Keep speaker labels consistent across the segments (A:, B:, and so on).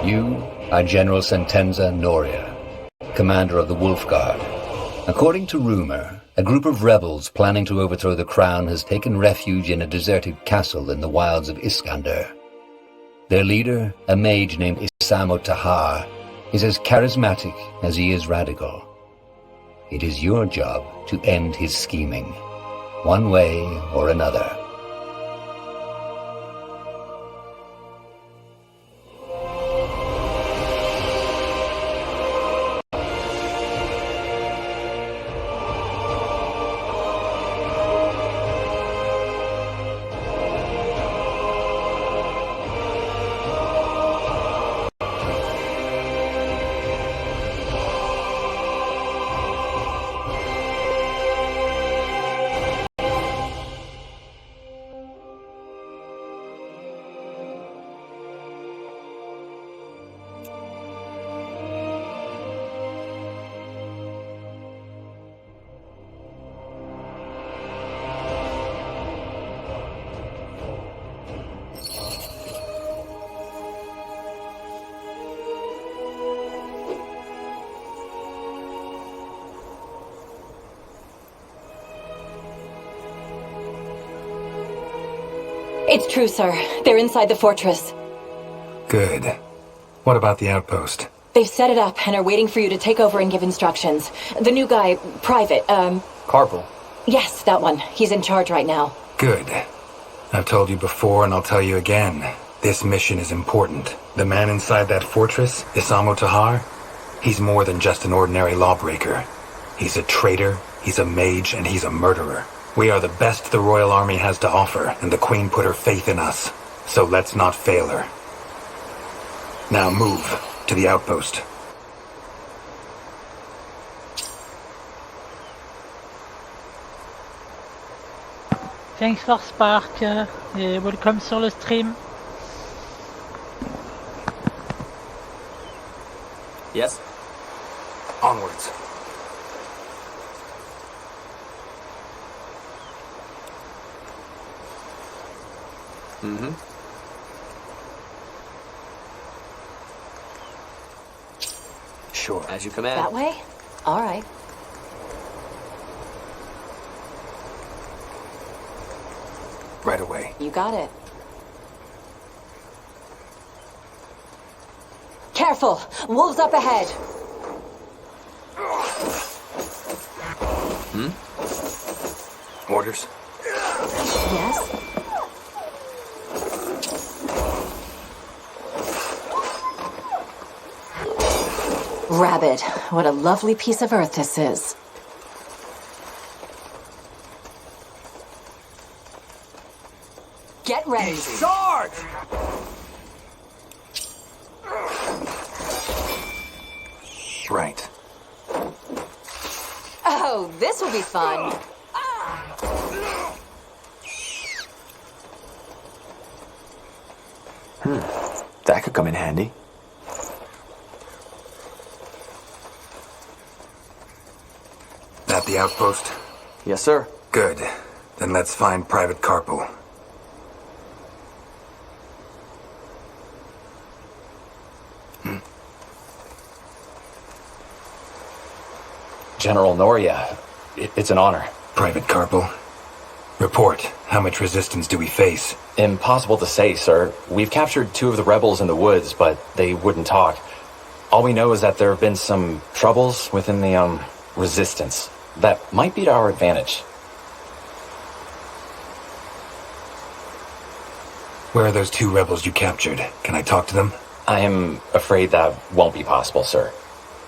A: You are General Sentenza Noria, commander of the Wolf Guard. According to rumor, a group of rebels planning to overthrow the crown has taken refuge in a deserted castle in the wilds of Iskander. Their leader, a mage named Isamo Tahar, is as charismatic as he is radical. It is your job to end his scheming, one way or another.
B: It's true, sir. They're inside the fortress.
C: Good. What about the outpost?
B: They've set it up and are waiting for you to take over and give instructions. The new guy, Private,
D: Carpal.
B: Yes, that one. He's in charge right now.
C: Good. I've told you before and I'll tell you again. This mission is important. The man inside that fortress, Isamo Tahar, he's more than just an ordinary lawbreaker. He's a traitor, he's a mage, and he's a murderer. We are the best the Royal Army has to offer, and the Queen put her faith in us. So let's not fail her. Now move to the outpost.
E: Thanks for Spark et welcome sur le stream.
D: Yes?
C: Onwards.
D: Mm-hmm.
C: Sure.
D: As you command.
B: That way? All right.
C: Right away.
B: You got it. Careful! Wolves up ahead!
C: Orders?
B: Yes? Rabbit, what a lovely piece of earth this is. Get ready.
C: Charge! Right.
B: Oh, this will be fun.
D: That could come in handy.
C: At the outpost?
D: Yes, sir.
C: Good. Then let's find Private Carpal.
F: General Noria, it's an honor.
C: Private Carpal. Report. How much resistance do we face?
F: Impossible to say, sir. We've captured 2 of the rebels in the woods, but they wouldn't talk. All we know is that there have been some troubles within the, resistance. That might be to our advantage.
C: Where are those 2 rebels you captured? Can I talk to them?
F: I am afraid that won't be possible, sir.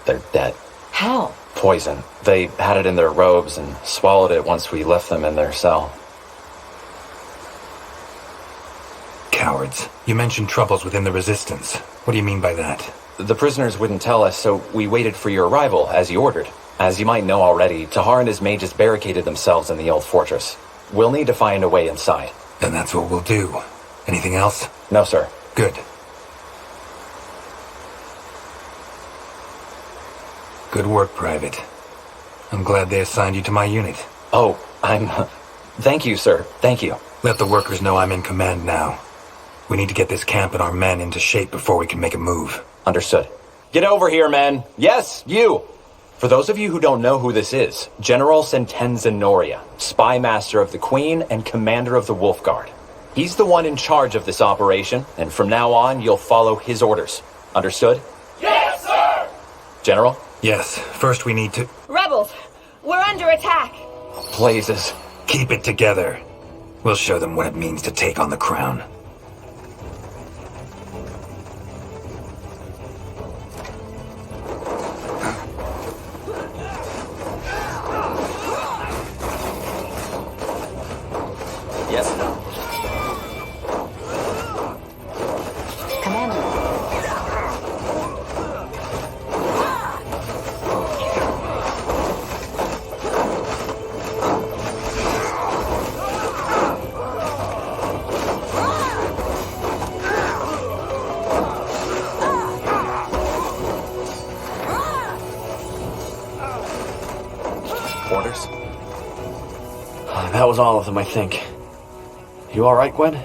F: They're dead.
B: How?
F: Poison. They had it in their robes and swallowed it once we left them in their cell.
C: Cowards. You mentioned troubles within the Resistance. What do you mean by that?
F: The prisoners wouldn't tell us, so we waited for your arrival, as you ordered. As you might know already, Tahar and his mages barricaded themselves in the old fortress. We'll need to find a way inside.
C: Then that's what we'll do. Anything else?
F: No, sir.
C: Good. Good work, Private. I'm glad they assigned you to my unit.
F: Oh, Thank you, sir. Thank you.
C: Let the workers know I'm in command now. We need to get this camp and our men into shape before we can make a move.
F: Understood. Get over here, men. Yes, you! For those of you who don't know who this is, General Sentenza Noria, spy master of the Queen and commander of the Wolf Guard. He's the one in charge of this operation, and from now on, you'll follow his orders. Understood?
G: Yes, sir!
F: General?
C: Yes, first we need to...
H: Rebels, we're under attack.
F: Blazes.
C: Keep it together. We'll show them what it means to take on the crown.
D: Yes?
B: Commander.
D: Orders? That was all of them, I think. You alright, Gwen?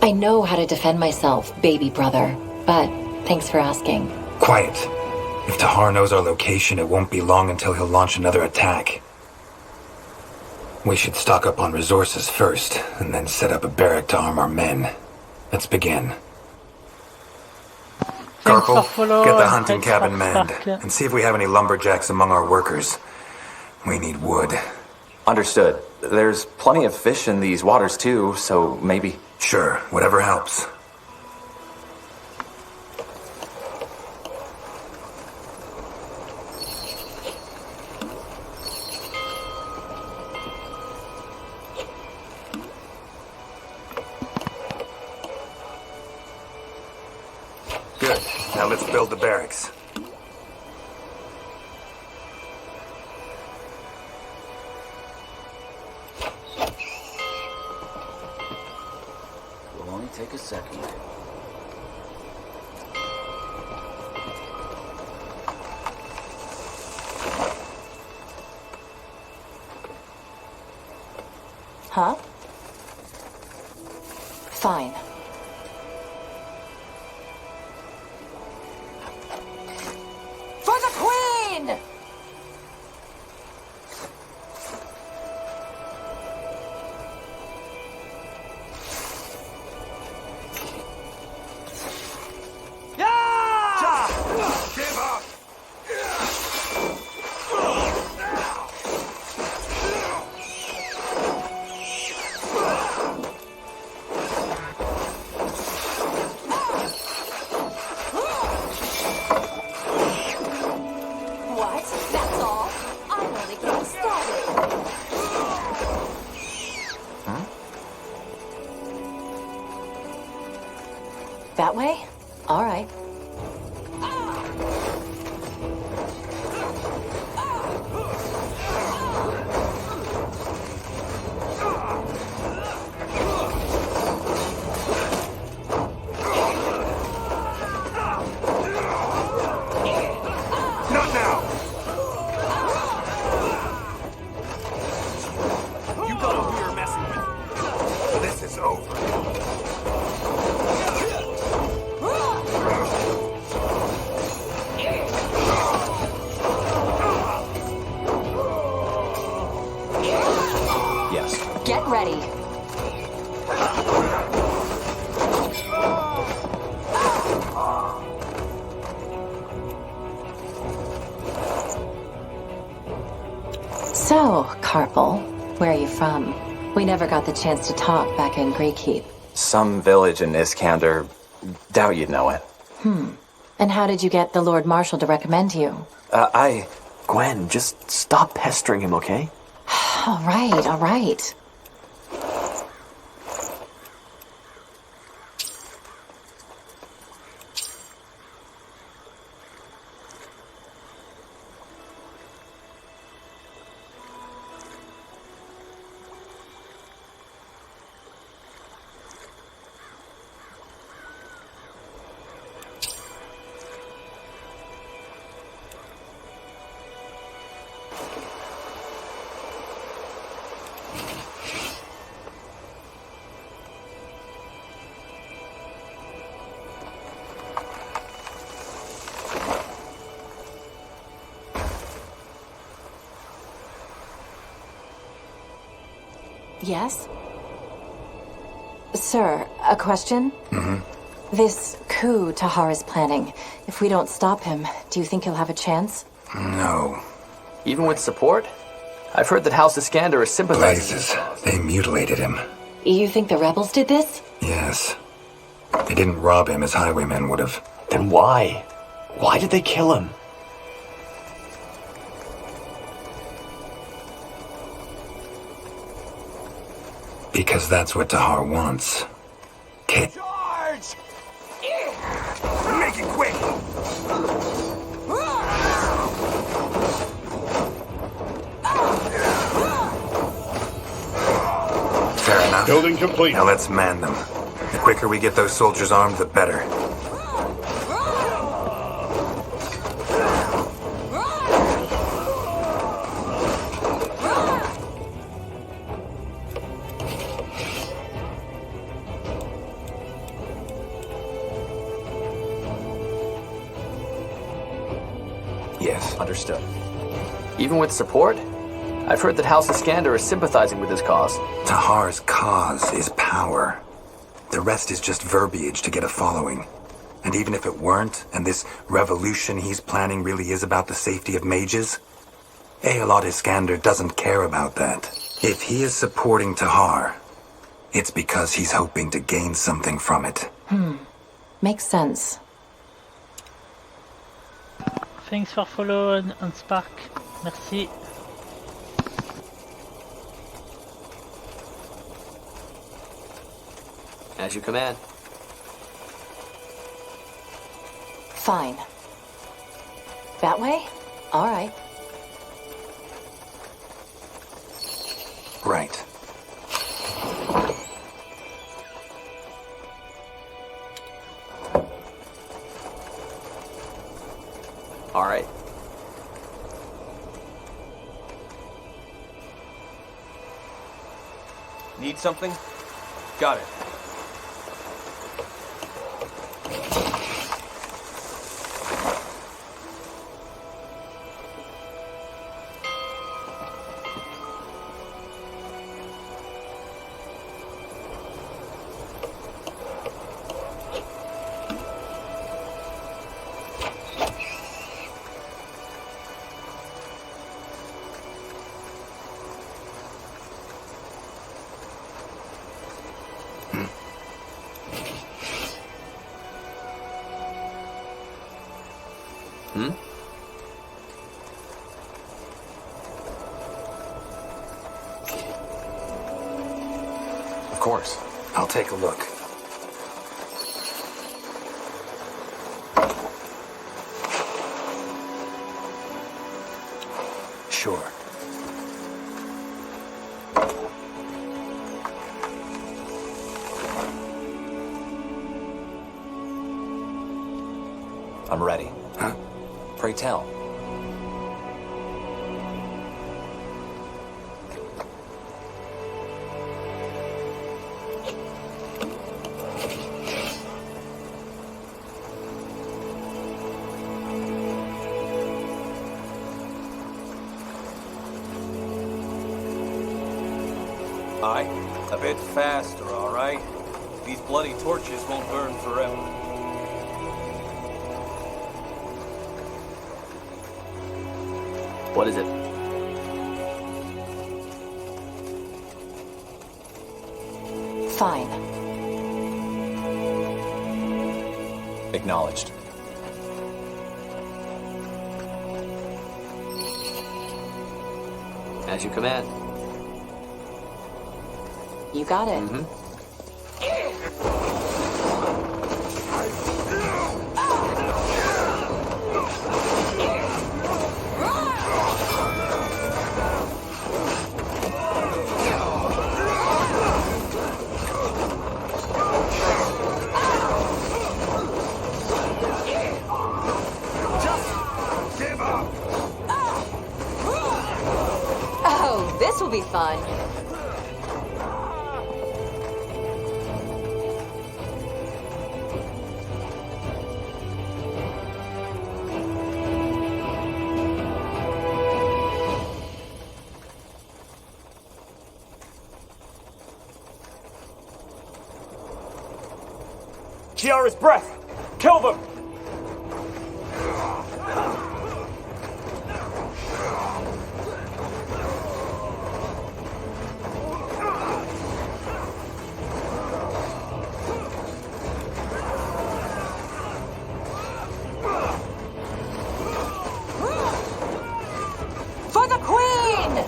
B: I know how to defend myself, baby brother, but thanks for asking.
C: Quiet. If Tahar knows our location, it won't be long until he'll launch another attack. We should stock up on resources first, and then set up a barrack to arm our men. Let's begin. Corporal, get the hunting cabin manned, and see if we have any lumberjacks among our workers. We need wood.
F: Understood. There's plenty of fish in these waters too, so maybe...
C: Sure, whatever helps. Good. Now let's build the barracks.
G: Will only take a second.
B: Huh? Fine. For the Queen!
C: Give up!
H: What? That's all? I'm only getting started.
B: That way? All right.
C: Not now!
G: You got who you're messing with.
C: This is over.
F: Yes.
B: Get ready. So, Carpal, where are you from? We never got the chance to talk back in Greekheap.
F: Some village in Iskander. Doubt you'd know it.
B: And how did you get the Lord Marshal to recommend you?
D: Gwen, just stop pestering him, okay?
B: All right, all right. Yes? Sir, a question? This coup Tahar is planning, if we don't stop him, do you think he'll have a chance?
C: No.
D: Even with support? I've heard that House Iskander is sympathizing.
C: Blazes. They mutilated him.
B: You think the rebels did this?
C: Yes. They didn't rob him as highwaymen would have.
D: Then why? Why did they kill him?
C: Because that's what Tahar wants. Kid.
G: Charge! Make it quick!
C: Fair enough.
I: Building complete.
C: Now let's man them. The quicker we get those soldiers armed, the better. Yes.
D: Understood. Even with support? I've heard that House Iskander is sympathizing with his cause.
C: Tahar's cause is power. The rest is just verbiage to get a following. And even if it weren't, and this revolution he's planning really is about the safety of mages, Aelot Iskander doesn't care about that. If he is supporting Tahar, it's because he's hoping to gain something from it.
B: Makes sense.
E: Thanks for following on Spark. Merci.
D: As you command.
B: Fine. That way? All right.
C: Right.
D: All right.
G: Need something? Got it.
F: Of course.
C: I'll take a look. Sure.
F: I'm ready.
C: Huh?
F: Pray tell.
G: Aye, a bit faster, all right? These bloody torches won't burn forever.
D: What is it?
B: Fine.
F: Acknowledged.
D: As you command.
B: You got it. Oh, this will be fun.
I: Kiara's breath! Kill them!
B: For the Queen!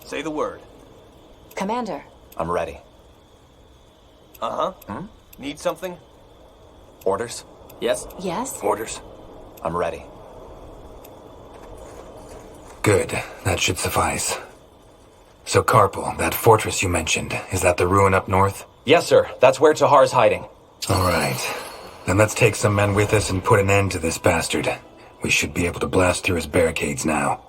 G: Say the word.
B: Commander.
F: I'm ready.
G: Uh-huh. Need something?
F: Orders?
D: Yes?
B: Yes?
C: Orders.
F: I'm ready.
C: Good. That should suffice. So, Carpal, that fortress you mentioned, is that the ruin up north?
F: Yes, sir. That's where Tahar's hiding.
C: All right. Then let's take some men with us and put an end to this bastard. We should be able to blast through his barricades now.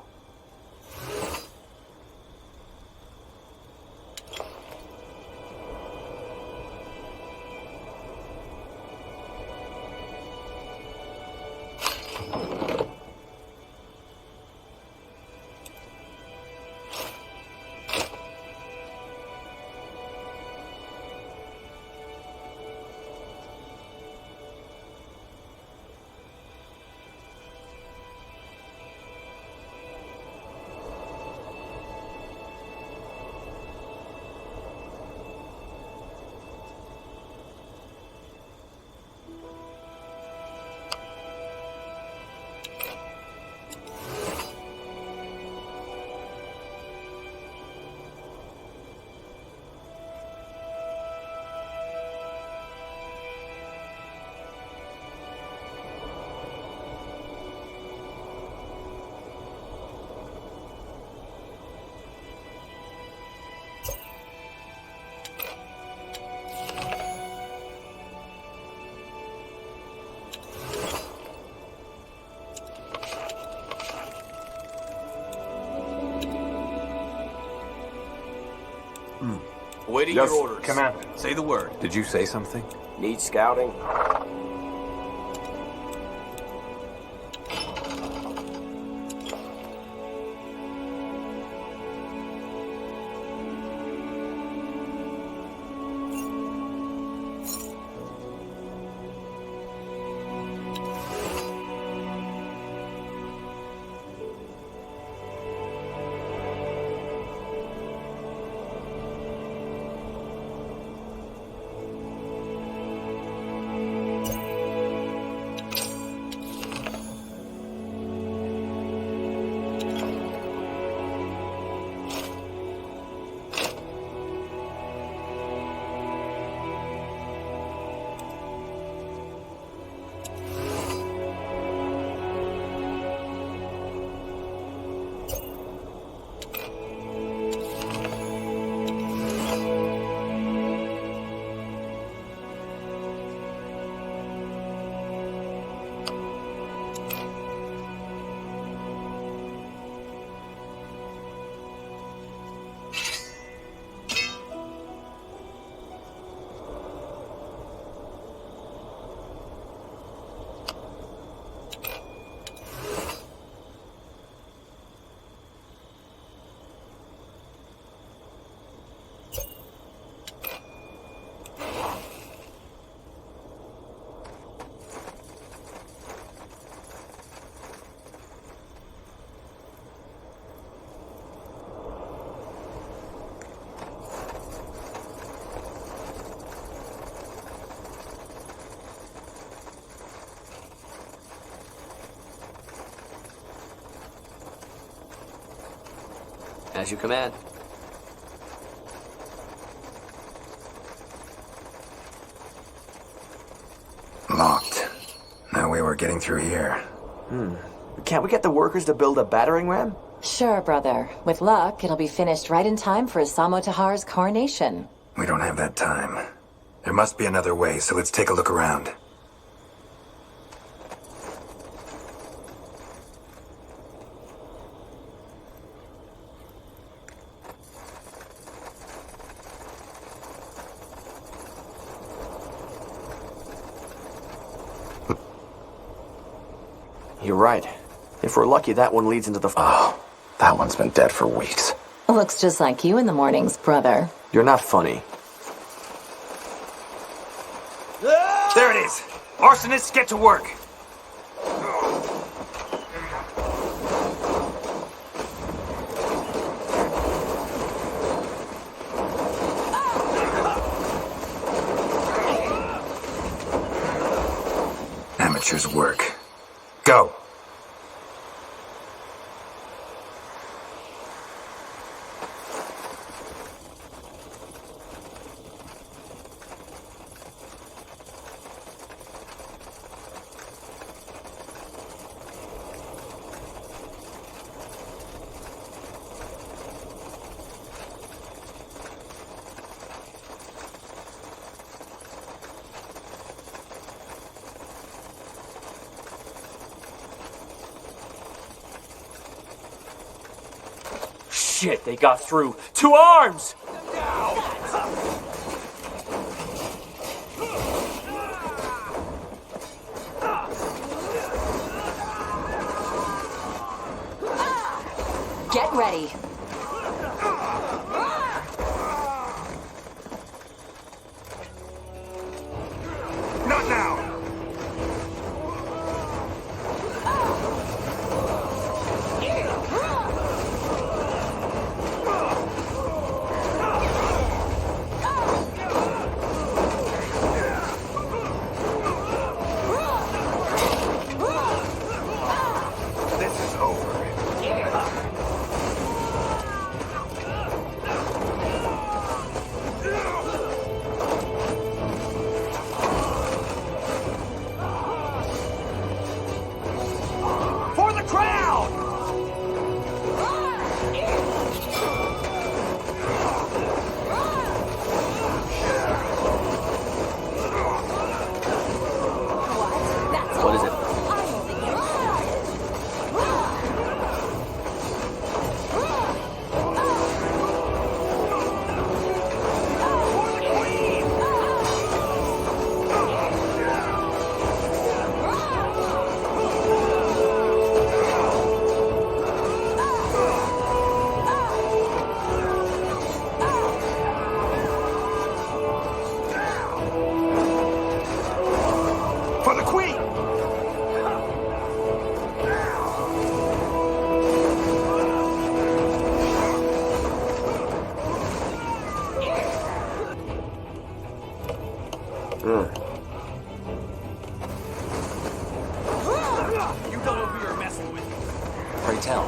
G: Waiting
I: Yes,
G: your orders.
I: Commander.
G: Say the word.
J: Did you say something?
I: Need scouting?
D: As you command.
C: Locked. No way we're getting through here.
K: Can't we get the workers to build a battering ram?
B: Sure, brother. With luck, it'll be finished right in time for Isamo Tahar's coronation.
C: We don't have that time. There must be another way, so let's take a look around.
K: You're right. If we're lucky, that one leads into the...
F: Oh, that one's been dead for weeks.
B: Looks just like you in the mornings, brother.
K: You're not funny.
I: There it is! Arsonists, get to work!
C: Amateur's work. Go!
I: Shit, they got through. 2 arms!
B: Get ready.
I: Not now!
C: This is over.
I: For the crowd!
D: What is it?
H: I'm only getting started.
I: For the queen! You don't know who you're messing with.
F: Pray tell.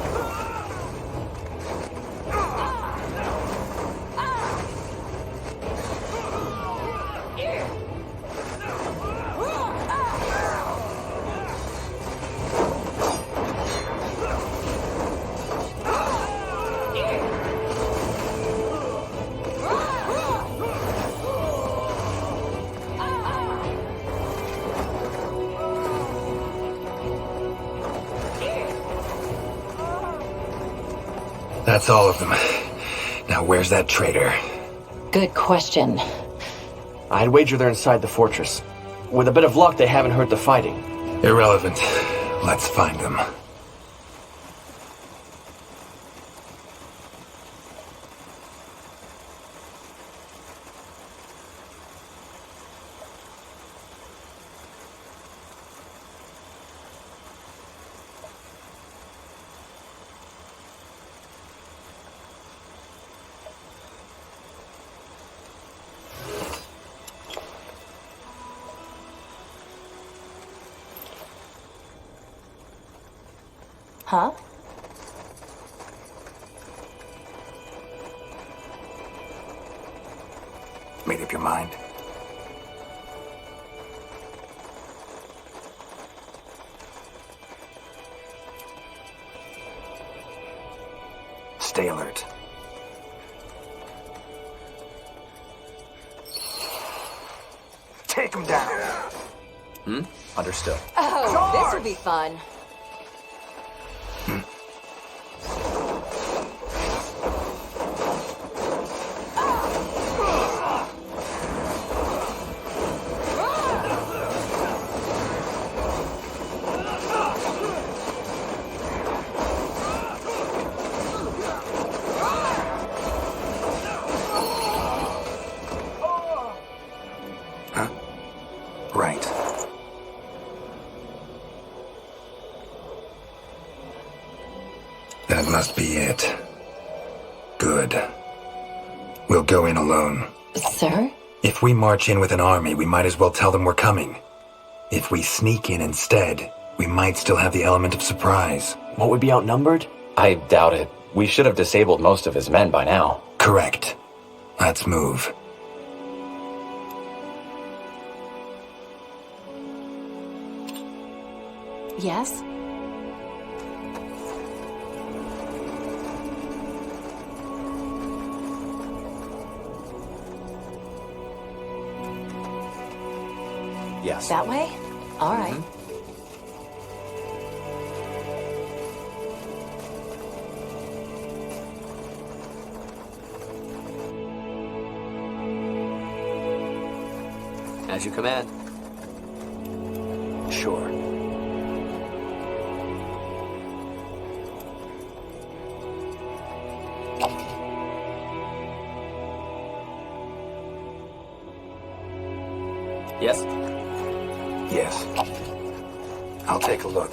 C: That's all of them. Now where's that traitor?
B: Good question.
K: I'd wager they're inside the fortress. With a bit of luck, they haven't heard the fighting.
C: Irrelevant. Let's find them.
B: Huh?
C: Made up your mind? Stay alert. Take him down.
F: Understood.
B: Oh, this will be fun.
C: That must be it. Good. We'll go in alone.
B: Sir?
C: If we march in with an army, we might as well tell them we're coming. If we sneak in instead, we might still have the element of surprise.
K: Won't we be outnumbered?
F: I doubt it. We should have disabled most of his men by now.
C: Correct. Let's move.
B: Yes?
D: Yes.
B: That way? All right.
D: As you command.
K: Sure.
D: Yes?
C: Yes. I'll take a look.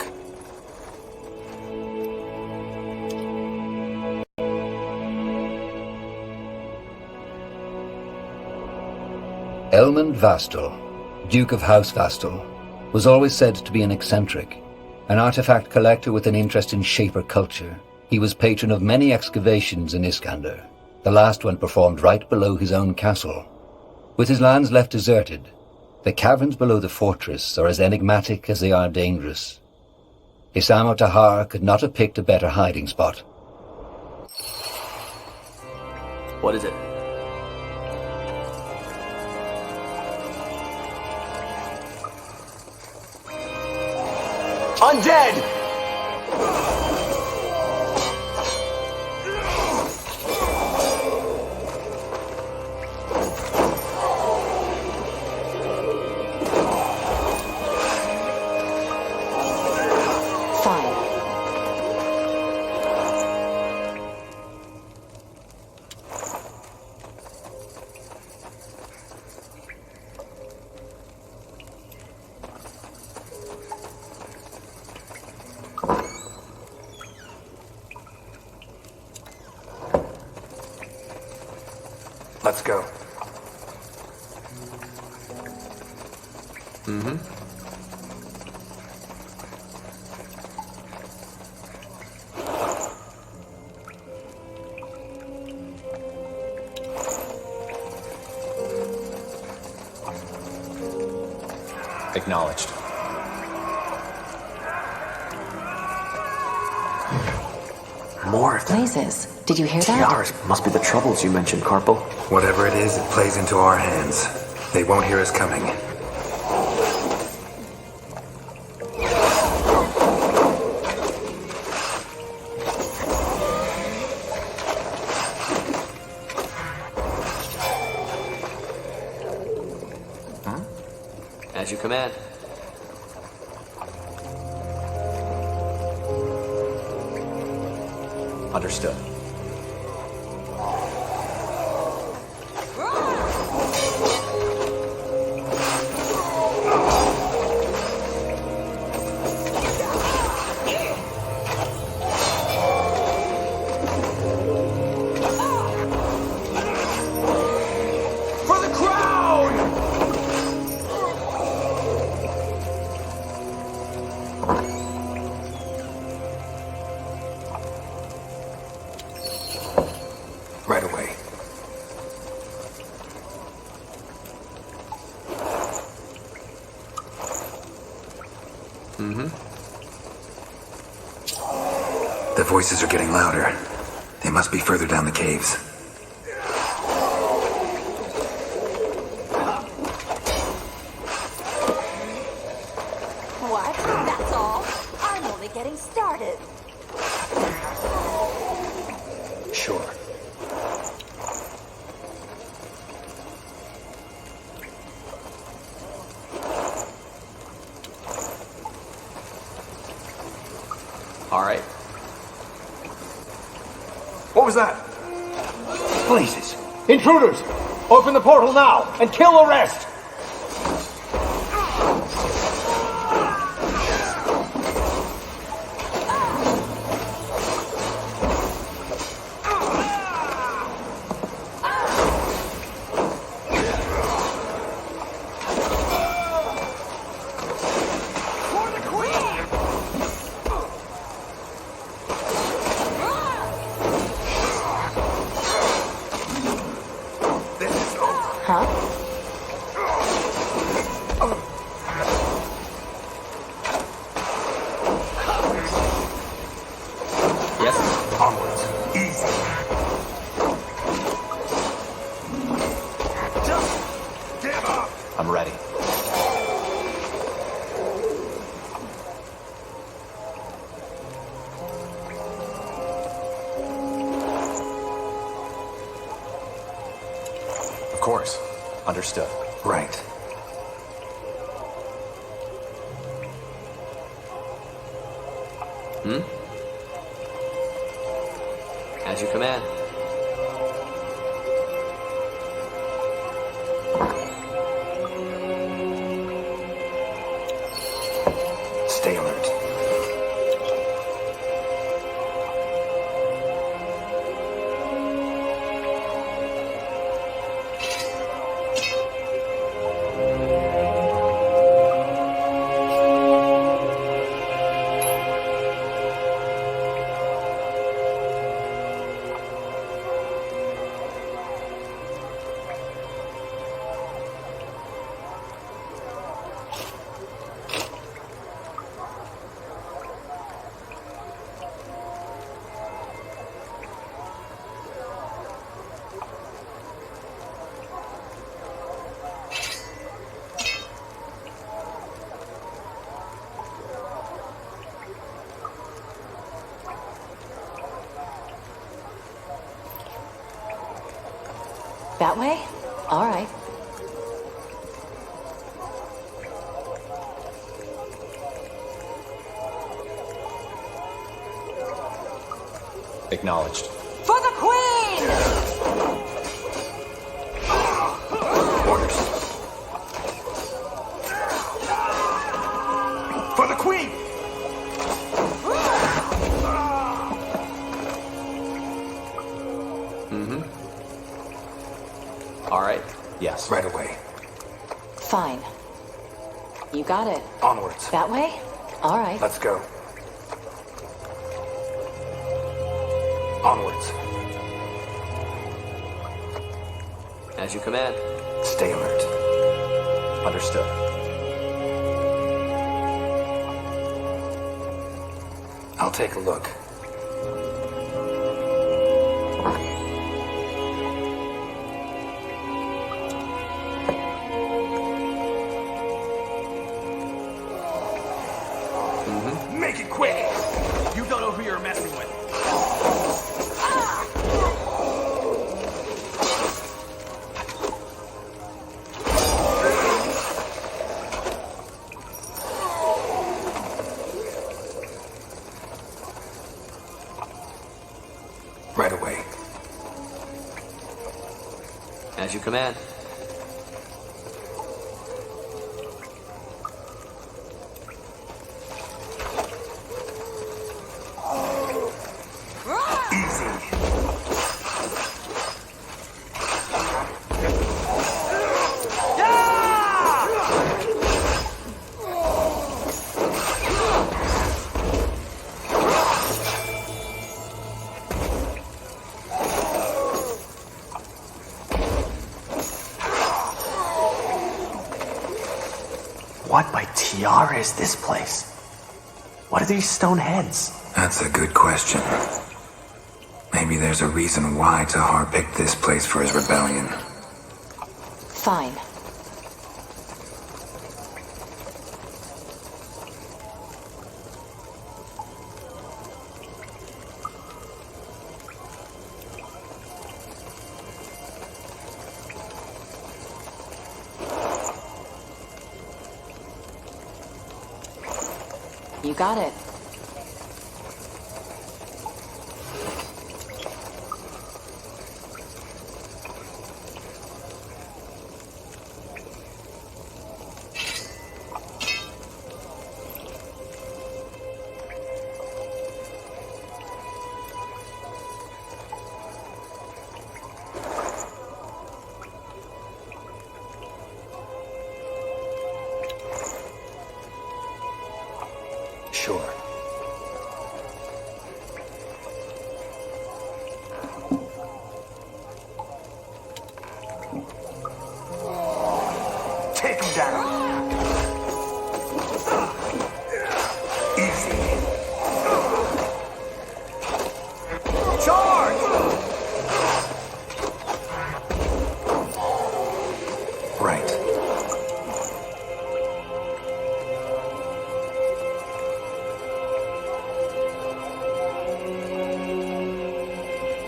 A: Elmund Vastal, Duke of House Vastal, was always said to be an eccentric, an artifact collector with an interest in Shaper culture. He was patron of many excavations in Iskander, the last one performed right below his own castle. With his lands left deserted, the caverns below the fortress are as enigmatic as they are dangerous. Isamo Tahar could not have picked a better hiding spot.
D: What is it?
K: Undead!
C: Let's go.
F: Acknowledged.
K: More of them.
B: Blazes. Did you hear that?
K: Tiaras must be the troubles you mentioned, Carpal.
C: Whatever it is, it plays into our hands. They won't hear us coming.
D: As you command.
F: Understood.
I: For the crown!
C: Right away. The voices are getting louder. They must be further down the caves.
H: What? That's all? I'm only getting started.
K: Sure.
D: All right.
I: What was that?
J: Blazes! Intruders! Open the portal now and kill the rest!
B: Huh?
D: Yes?
I: Onwards. Easy. Just give up.
D: I'm ready. Of course. Understood.
C: Right.
D: As you command.
C: Stay alert.
B: That way? All right.
D: Acknowledged.
H: For the Queen!
C: Orders.
I: For the Queen!
D: All right. Yes.
C: Right away.
B: Fine. You got it.
C: Onwards.
B: That way? All right.
C: Let's go. Onwards.
D: As you command.
C: Stay alert.
D: Understood.
C: I'll take a look.
I: Make it quick! You don't know who you're messing with.
C: Right away.
D: As you command.
K: What by Tiara is this place? What are these stone heads?
C: That's a good question. Maybe there's a reason why Tahar picked this place for his rebellion.
B: Fine. You got it.
C: Sure. Easy.
I: Charge!
C: Right.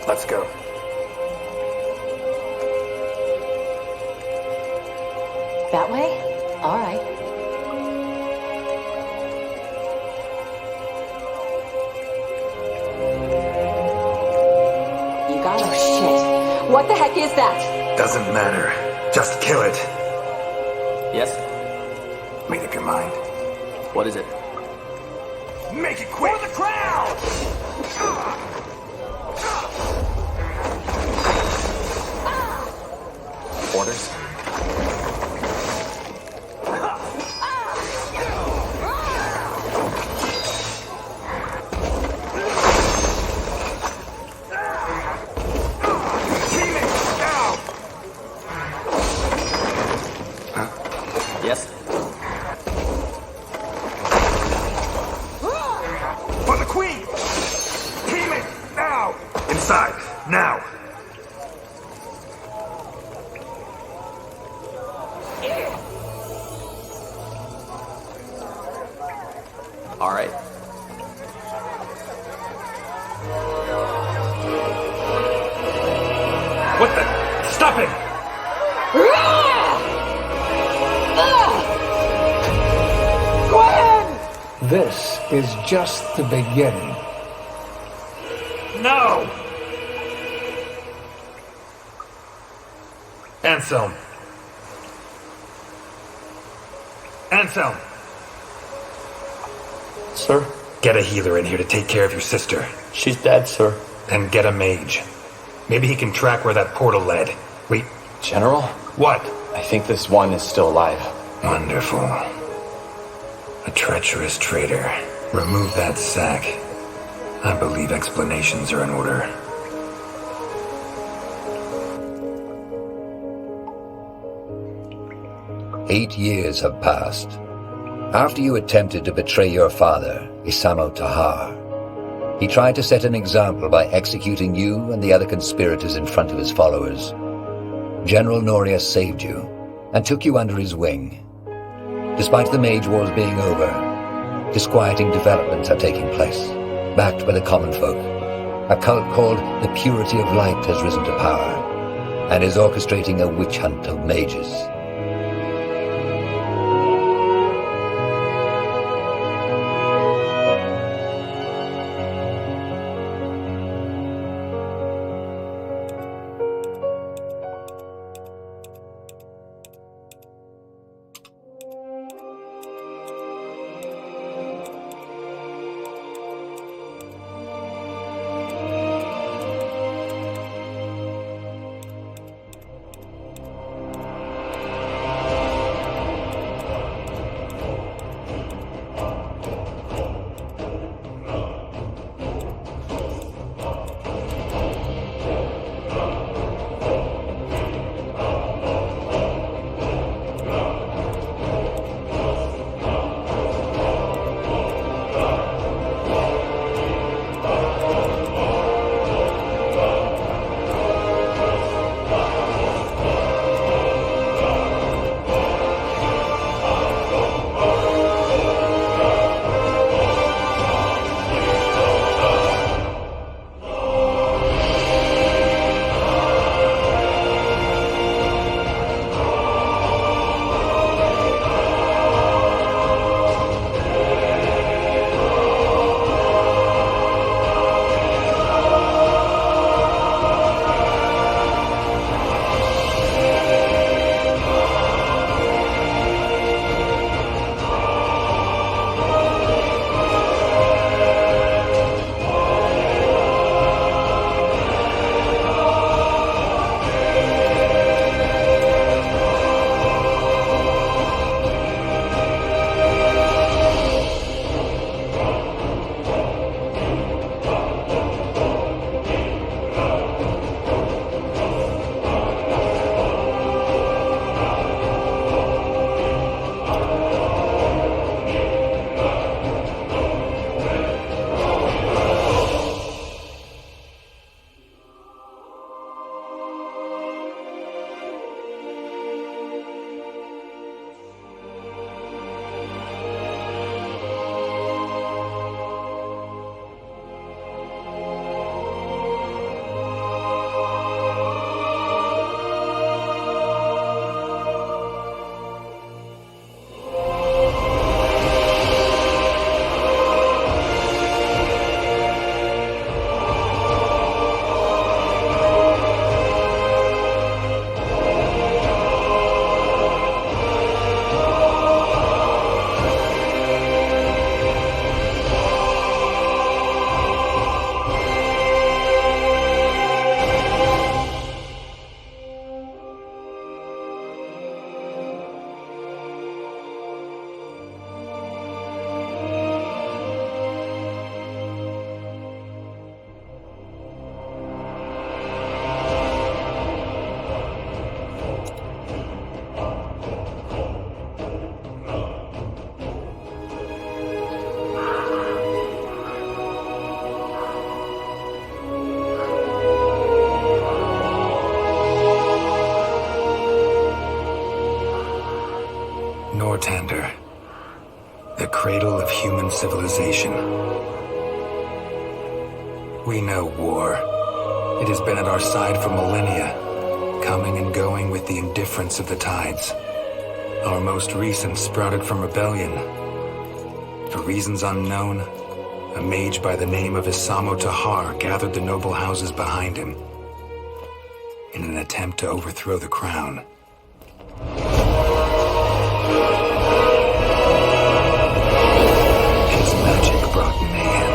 C: Let's go.
B: That way? All right. You got oh shit. What the heck is that?
C: Doesn't matter. Just kill it.
D: Yes?
C: Made up your mind.
D: What is it?
I: Make it quick! For the crowd!
F: Orders?
D: Yes?
I: For the queen! Team it! Now!
C: Inside. Now.
D: All right.
C: What the? Stop it!
J: This is just the beginning.
C: No! Anselm. Anselm.
L: Sir?
C: Get a healer in here to take care of your sister.
L: She's dead, sir.
C: And get a mage. Maybe he can track where that portal led. Wait.
F: General?
C: What?
F: I think this one is still alive.
C: Wonderful. A treacherous traitor. Remove that sack. I believe explanations are in order.
A: Eight years have passed. After you attempted to betray your father, Isamo Tahar, he tried to set an example by executing you and the other conspirators in front of his followers. General Noria saved you and took you under his wing. Despite the Mage Wars being over, disquieting developments are taking place, backed by the common folk. A cult called the Purity of Light has risen to power and is orchestrating a witch hunt of mages.
C: cradle of human civilization. We know war. It has been at our side for millennia, coming and going with the indifference of the tides. Our most recent sprouted from rebellion. For reasons unknown, a mage by the name of Isamo Tahar gathered the noble houses behind him in an attempt to overthrow the crown. His magic brought mayhem.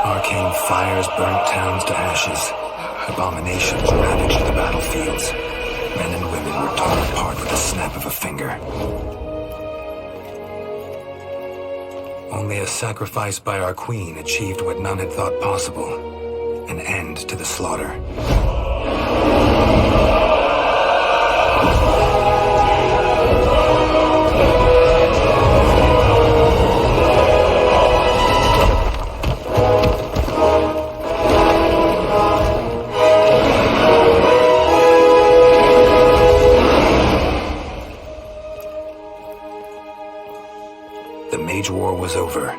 C: Arcane fires burnt towns to ashes. Abominations ravaged the battlefields. Men and women were torn apart with the snap of a finger. Only a sacrifice by our queen achieved what none had thought possible: an end to the slaughter. The Mage War was over,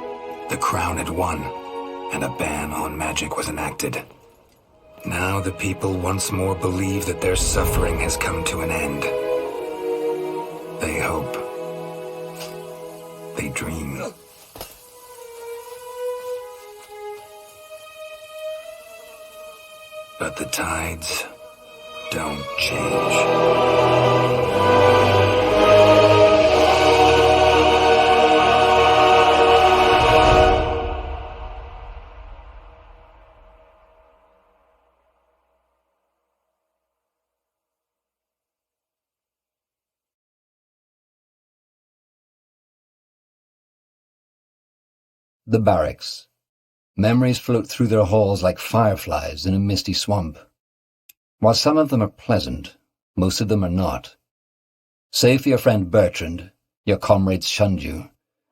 C: the crown had won, and a ban on magic was enacted. Now the people once more believe that their suffering has come to an end. They hope. They dream. But the tides don't change.
A: The barracks. Memories float through their halls like fireflies in a misty swamp. While some of them are pleasant, most of them are not. Save for your friend Bertrand, your comrades shunned you,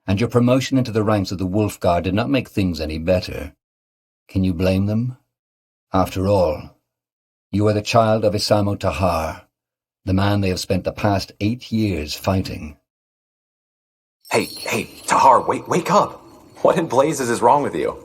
A: and your promotion into the ranks of the Wolf Guard did not make things any better. Can you blame them? After all, you are the child of Isamo Tahar, the man they have spent the past 8 years fighting.
F: Hey, Tahar, wake up! What in blazes is wrong with you?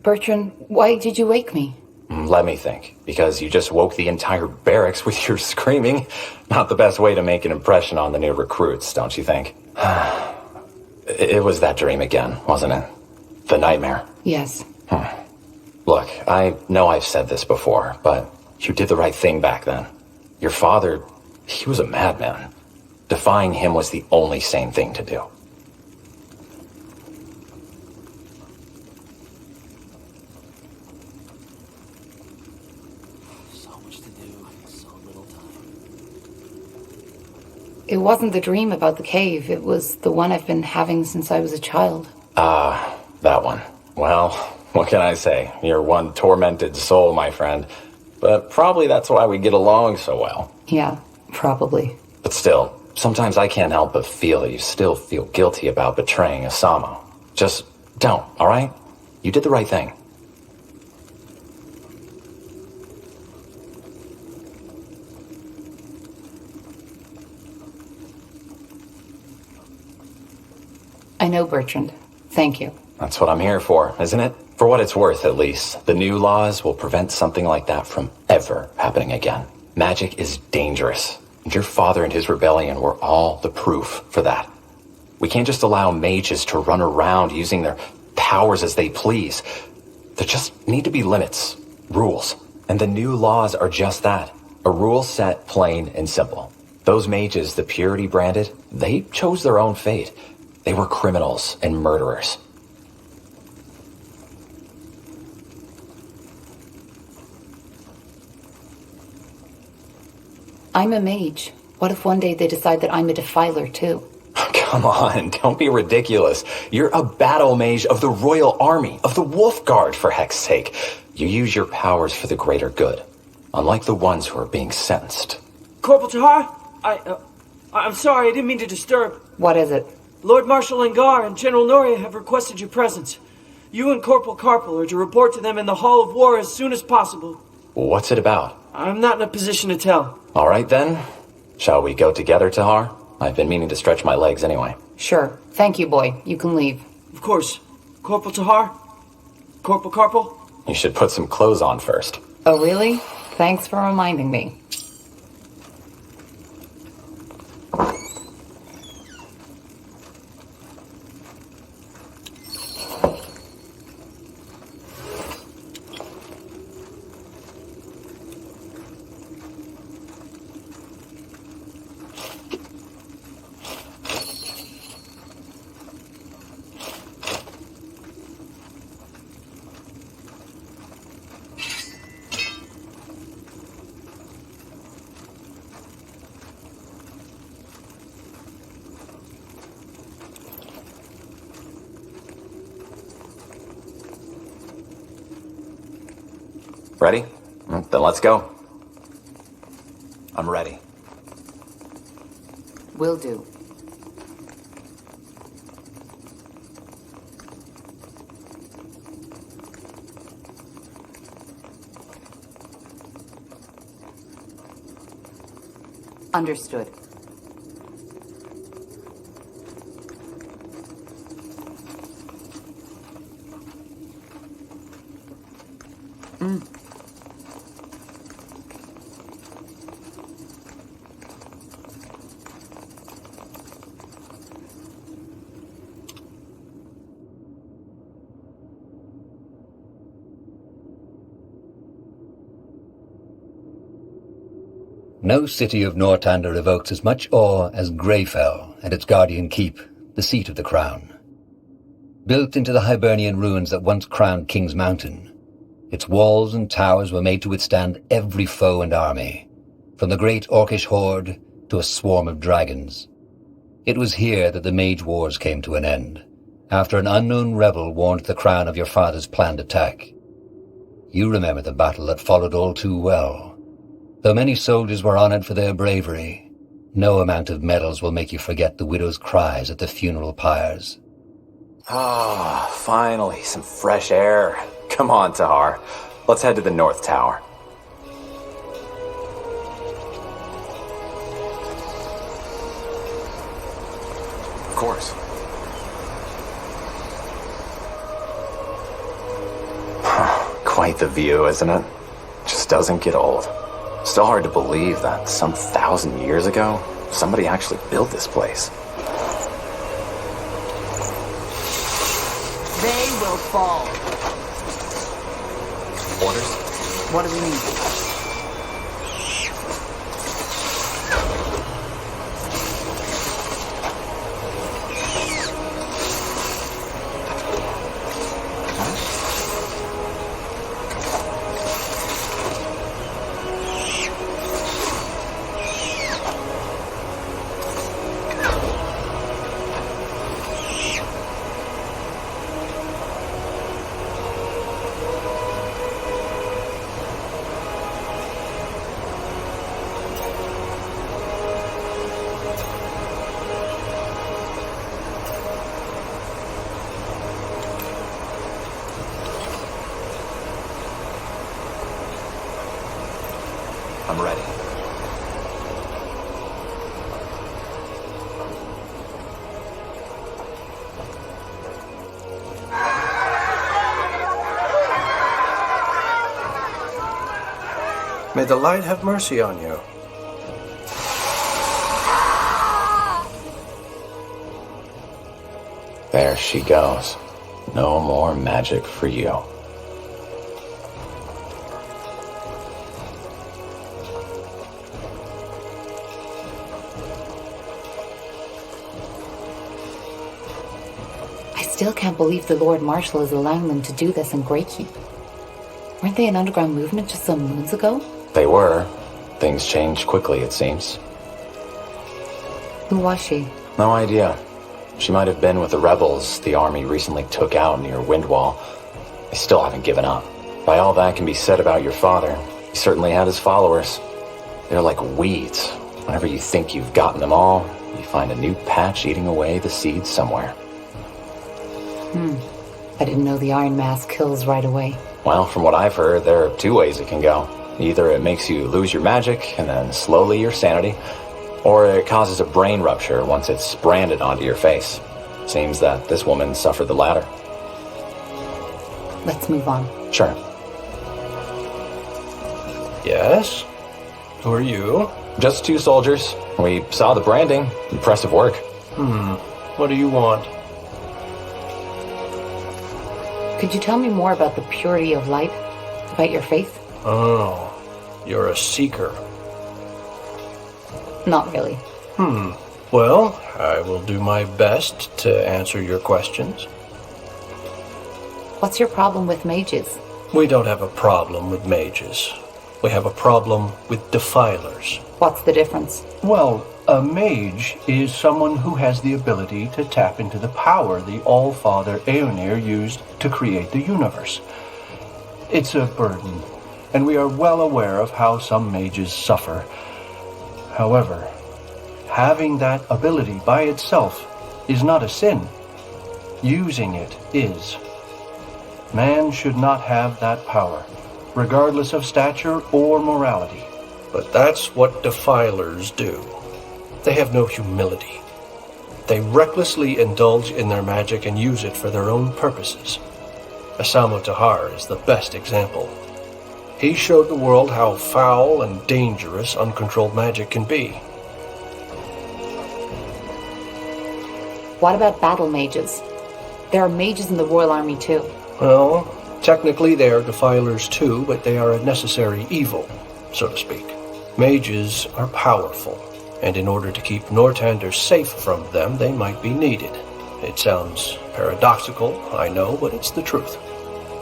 L: Bertrand, why did you wake me?
F: Let me think. Because you just woke the entire barracks with your screaming. Not the best way to make an impression on the new recruits, don't you think? It was that dream again, wasn't it? The nightmare.
L: Yes.
F: Look, I know I've said this before, but you did the right thing back then. Your father, he was a madman. Defying him was the only sane thing to do.
L: It wasn't the dream about the cave. It was the one I've been having since I was a child.
F: That one. Well, what can I say? You're one tormented soul, my friend. But probably that's why we get along so well.
L: Yeah, probably.
F: But still, sometimes I can't help but feel that you still feel guilty about betraying Isamo. Just don't, all right? You did the right thing.
L: I know, Bertrand. Thank you.
F: That's what I'm here for, isn't it? For what it's worth, at least. The new laws will prevent something like that from ever happening again. Magic is dangerous. And your father and his rebellion were all the proof for that. We can't just allow mages to run around using their powers as they please. There just need to be limits, rules. And the new laws are just that. A rule set plain and simple. Those mages the Purity branded, they chose their own fate. They were criminals and murderers.
L: I'm a mage. What if one day they decide that I'm a defiler, too?
F: Come on, don't be ridiculous. You're a battle mage of the Royal Army, of the Wolf Guard, for heck's sake. You use your powers for the greater good, unlike the ones who are being sentenced.
M: Corporal Tahar, I'm sorry, I didn't mean to disturb.
L: What is it?
M: Lord Marshal Angar and General Noria have requested your presence. You and Corporal Carpel are to report to them in the Hall of War as soon as possible.
F: What's it about?
M: I'm not in a position to tell.
F: All right, then. Shall we go together, Tahar? I've been meaning to stretch my legs anyway.
L: Sure. Thank you, boy. You can leave.
M: Of course. Corporal Tahar? Corporal Carpel?
F: You should put some clothes on first.
L: Oh, really? Thanks for reminding me.
F: Ready? Then let's go. I'm ready.
L: Will do. Understood.
A: No city of Northander evokes as much awe as Greyfell and its guardian keep, the seat of the crown. Built into the Hibernian ruins that once crowned King's Mountain, its walls and towers were made to withstand every foe and army, from the great Orcish horde to a swarm of dragons. It was here that the Mage Wars came to an end, after an unknown rebel warned the crown of your father's planned attack. You remember the battle that followed all too well. Though many soldiers were honored for their bravery, no amount of medals will make you forget the widow's cries at the funeral pyres.
F: Ah, finally, some fresh air. Come on, Tahar. Let's head to the North Tower. Of course. Quite the view, isn't it? Just doesn't get old. Still hard to believe that some 1,000 years ago, somebody actually built this place.
L: They will fall.
F: Orders?
L: What do we need?
F: I'm ready.
N: May the light have mercy on you.
F: There she goes. No more magic for you.
L: I still can't believe the Lord Marshal is allowing them to do this in Greykeep. Weren't they an underground movement just some moons ago?
F: They were. Things changed quickly, it seems.
L: Who was she?
F: No idea. She might have been with the rebels the army recently took out near Windwall. They still haven't given up. By all that can be said about your father, he certainly had his followers. They're like weeds, Whenever you think you've gotten them all, you find a new patch eating away the seeds somewhere.
L: I didn't know the Iron Mask kills right away.
F: Well, from what I've heard, there are two ways it can go. Either it makes you lose your magic, and then slowly your sanity, or it causes a brain rupture once it's branded onto your face. Seems that this woman suffered the latter.
L: Let's move on.
F: Sure.
N: Yes? Who are you?
F: Just two soldiers. We saw the branding. Impressive work.
N: What do you want?
L: Could you tell me more about the purity of light? About your faith?
N: Oh, you're a seeker.
L: Not really.
N: Well, I will do my best to answer your questions.
L: What's your problem with mages?
N: We don't have a problem with mages. We have a problem with defilers.
L: What's the difference?
J: Well, a mage is someone who has the ability to tap into the power the All-Father Aeonir used to create the universe. It's a burden, and we are well aware of how some mages suffer. However, having that ability by itself is not a sin. Using it is. Man should not have that power, regardless of stature or morality.
N: But that's what defilers do. They have no humility. They recklessly indulge in their magic and use it for their own purposes. Asamo Tahar is the best example. He showed the world how foul and dangerous uncontrolled magic can be.
L: What about battle mages? There are mages in the Royal Army too.
N: Well, technically they are defilers too, but they are a necessary evil, so to speak. Mages are powerful, and in order to keep Northander safe from them, they might be needed. It sounds paradoxical, I know, but it's the truth.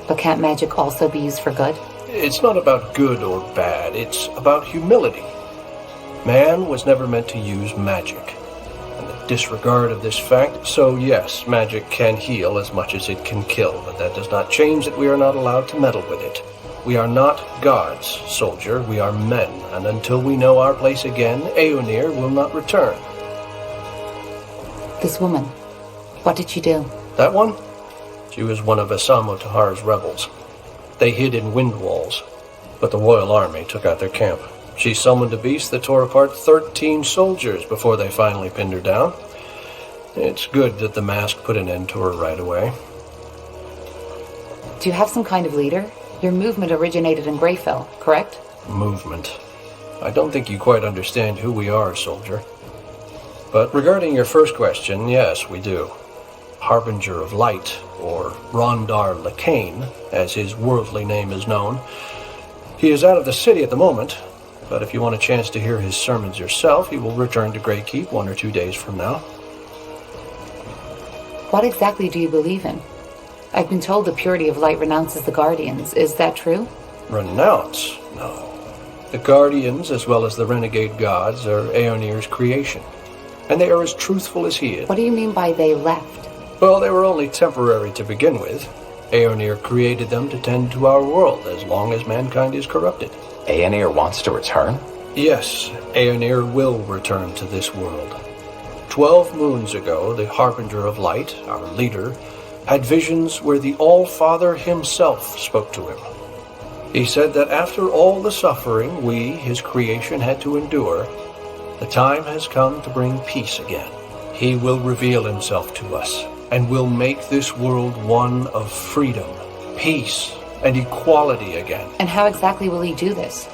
L: But can't magic also be used for good?
N: It's not about good or bad, it's about humility. Man was never meant to use magic. And the disregard of this fact, so yes, magic can heal as much as it can kill, but that does not change that we are not allowed to meddle with it. We are not gods, soldier, we are men, and until we know our place again, Aeonir will not return.
L: This woman, what did she do?
N: That one? She was one of Asamo Tahar's rebels. They hid in wind walls, but the Royal Army took out their camp. She summoned a beast that tore apart 13 soldiers before they finally pinned her down. It's good that the mask put an end to her right away.
L: Do you have some kind of leader? Your movement originated in Greyfell, correct?
N: Movement. I don't think you quite understand who we are, soldier. But regarding your first question, yes, we do. Harbinger of Light, or Rondar Lacane, as his worldly name is known. He is out of the city at the moment, but if you want a chance to hear his sermons yourself, he will return to Greykeep 1 or 2 days from now.
L: What exactly do you believe in? I've been told the purity of light renounces the Guardians. Is that true?
N: Renounce? No. The Guardians, as well as the renegade gods, are Aeonir's creation, and they are as truthful as he is.
L: What do you mean by they left?
N: Well, they were only temporary to begin with. Aeonir created them to tend to our world as long as mankind is corrupted.
F: Aeonir wants to return?
N: Yes, Aeonir will return to this world. 12 moons ago, the Harbinger of Light, our leader, had visions where the All-Father himself spoke to him. He said that after all the suffering we, his creation, had to endure, the time has come to bring peace again. He will reveal himself to us, and will make this world one of freedom, peace, and equality again.
L: And how exactly will he do this?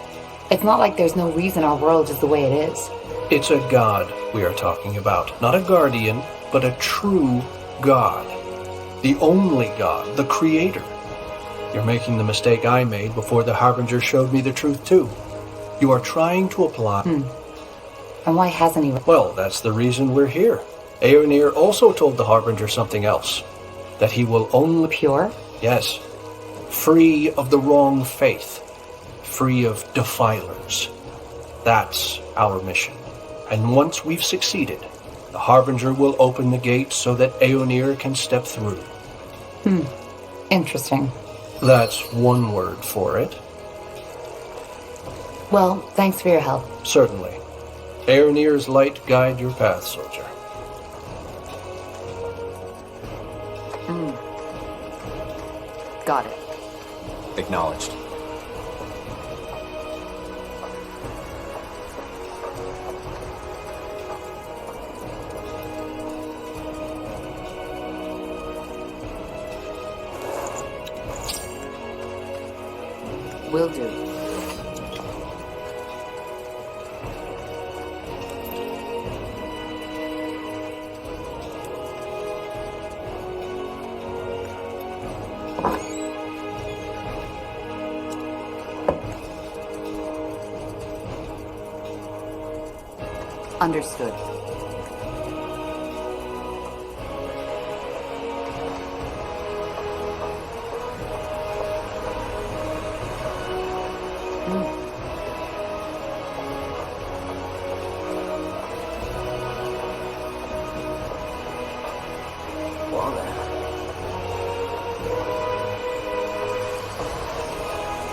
L: It's not like there's no reason our world is the way it is.
N: It's a god we are talking about. Not a guardian, but a true god. The only god, the creator. You're making the mistake I made before the Harbinger showed me the truth too. You are trying to apply...
L: And why hasn't he...
N: Well, that's the reason we're here. Aeonir also told the Harbinger something else. That he will only...
L: Pure?
N: Yes. Free of the wrong faith. Free of defilers. That's our mission. And once we've succeeded, the Harbinger will open the gates so that Aeonir can step through.
L: Interesting.
N: That's one word for it.
L: Well, thanks for your help.
N: Certainly. Airnir's light guide your path, soldier.
L: Got it.
F: Acknowledged.
L: Will do. Understood.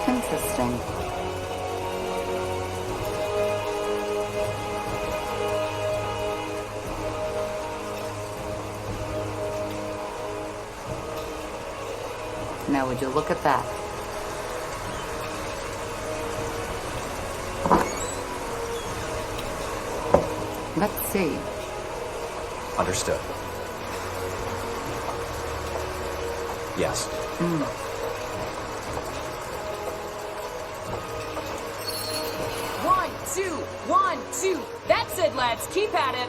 L: Interesting. Now would you look at that? Let's see.
F: Understood. Yes.
H: 1, 2, 1, 2. That's it, lads. Keep at it.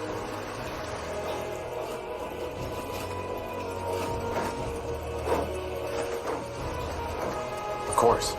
F: Of course.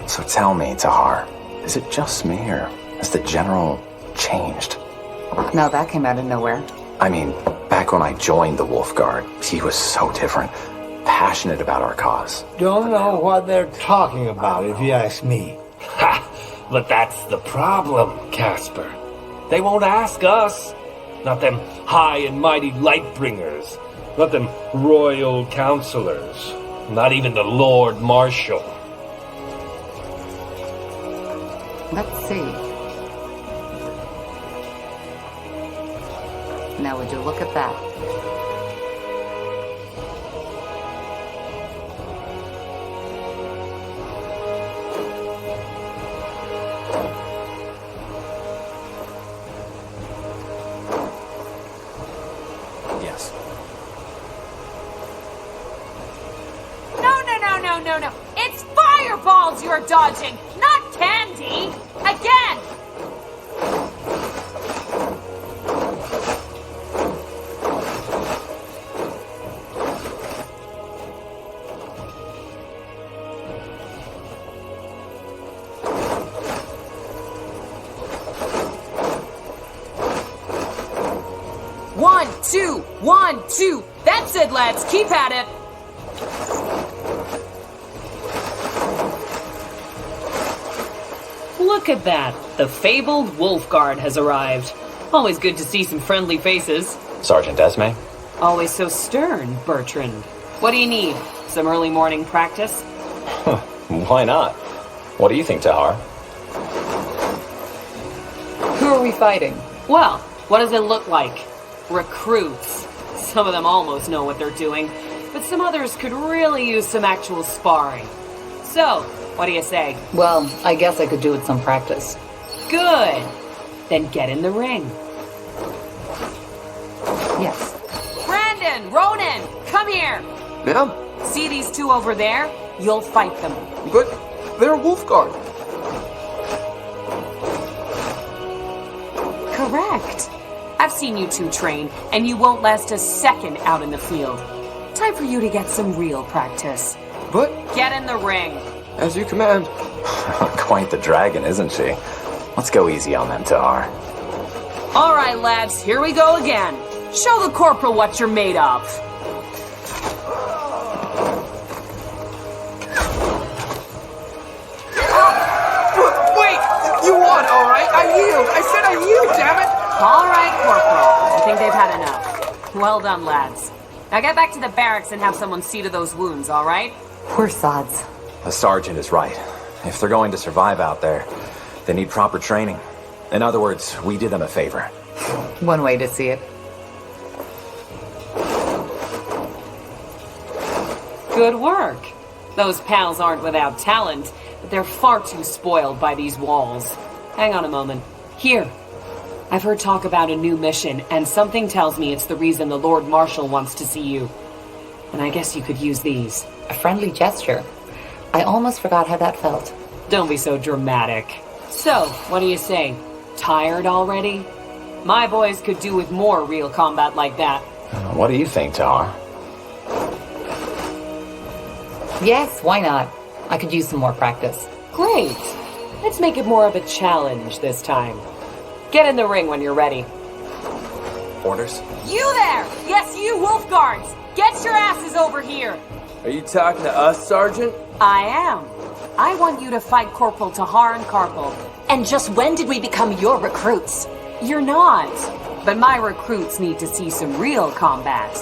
F: So tell me, Tahar, is it just me, or has the General changed?
L: Now that came out of nowhere.
F: I mean, back when I joined the Wolf Guard, he was so different. Passionate about our cause.
O: Don't know what they're talking about, if you ask me.
I: Ha! But that's the problem, Casper. They won't ask us. Not them high and mighty Lightbringers. Not them royal counselors. Not even the Lord Marshal.
L: Let's see. Now would you look at that?
F: Yes.
H: No. It's fireballs you're dodging, not candy. Again. One, two, 1, 2. That's it, lads. Keep at it.
P: Look at that. The fabled Wolf Guard has arrived. Always good to see some friendly faces.
F: Sergeant Esme?
P: Always so stern, Bertrand. What do you need? Some early morning practice?
F: Why not? What do you think, Tahar?
L: Who are we fighting?
P: Well, what does it look like? Recruits. Some of them almost know what they're doing, but some others could really use some actual sparring. So, what do you say?
L: Well, I guess I could do with some practice.
P: Good. Then get in the ring.
L: Yes.
H: Brandon, Ronan, come here.
Q: Ma'am?
H: See these two over there? You'll fight them.
Q: But they're Wolfguard.
H: Correct. I've seen you two train, and you won't last a second out in the field. Time for you to get some real practice.
Q: But...
H: Get in the ring.
Q: As you command.
F: Quite the dragon, isn't she? Let's go easy on them, Tahar.
H: All right, lads, here we go again.
P: Show the corporal what you're made of.
Q: Wait! You won, alright? I yield! I said I yield, damn it!
P: Alright, Corporal. I think they've had enough. Well done, lads. Now get back to the barracks and have someone see to those wounds, alright?
L: Poor sods.
F: The sergeant is right. If they're going to survive out there, they need proper training. In other words, we did them a favor.
L: One way to see it.
P: Good work. Those pals aren't without talent, but they're far too spoiled by these walls. Hang on a moment. Here. I've heard talk about a new mission, and something tells me it's the reason the Lord Marshal wants to see you. And I guess you could use these.
L: A friendly gesture. I almost forgot how that felt.
P: Don't be so dramatic. So, what do you say? Tired already? My boys could do with more real combat like that.
F: What do you think, Tahar?
L: Yes, why not? I could use some more practice.
P: Great. Let's make it more of a challenge this time. Get in the ring when you're ready.
F: Orders?
P: You there! Yes, you wolf guards! Get your asses over here!
Q: Are you talking to us, Sergeant?
P: I am. I want you to fight Corporal Tahar and Carpal.
B: And just when did we become your recruits?
P: You're not. But my recruits need to see some real combat.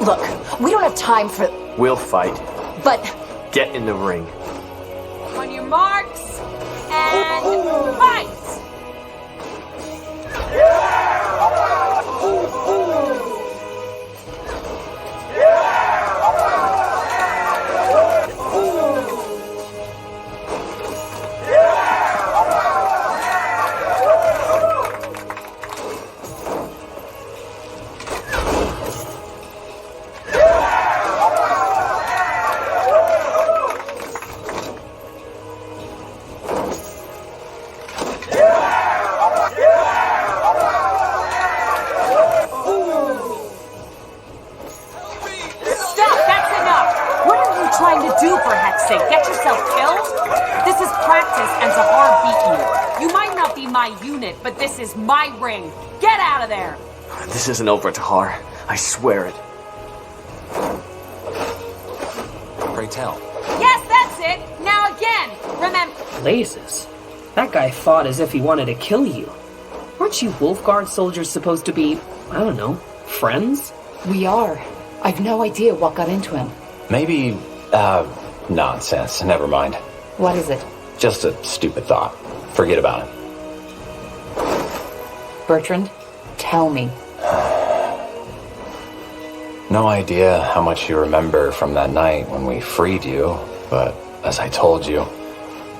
B: Look, we don't have time for...
G: We'll fight.
B: But...
G: Get in the ring.
P: On your marks, and fight! Get yourself killed? This is practice and Tahar beat you. You might not be my unit, but this is my ring. Get out of there!
G: This isn't over, Tahar. I swear it.
F: Pray tell.
P: Yes, that's it! Now again! Remember...
M: Blazes. That guy fought as if he wanted to kill you. Aren't you Wolfguard soldiers supposed to be, I don't know, friends?
L: We are. I've no idea what got into him.
F: Maybe, nonsense. Never mind.
L: What is it?
F: Just a stupid thought. Forget about it.
L: Bertrand, tell me.
F: No idea how much you remember from that night when we freed you, but as I told you,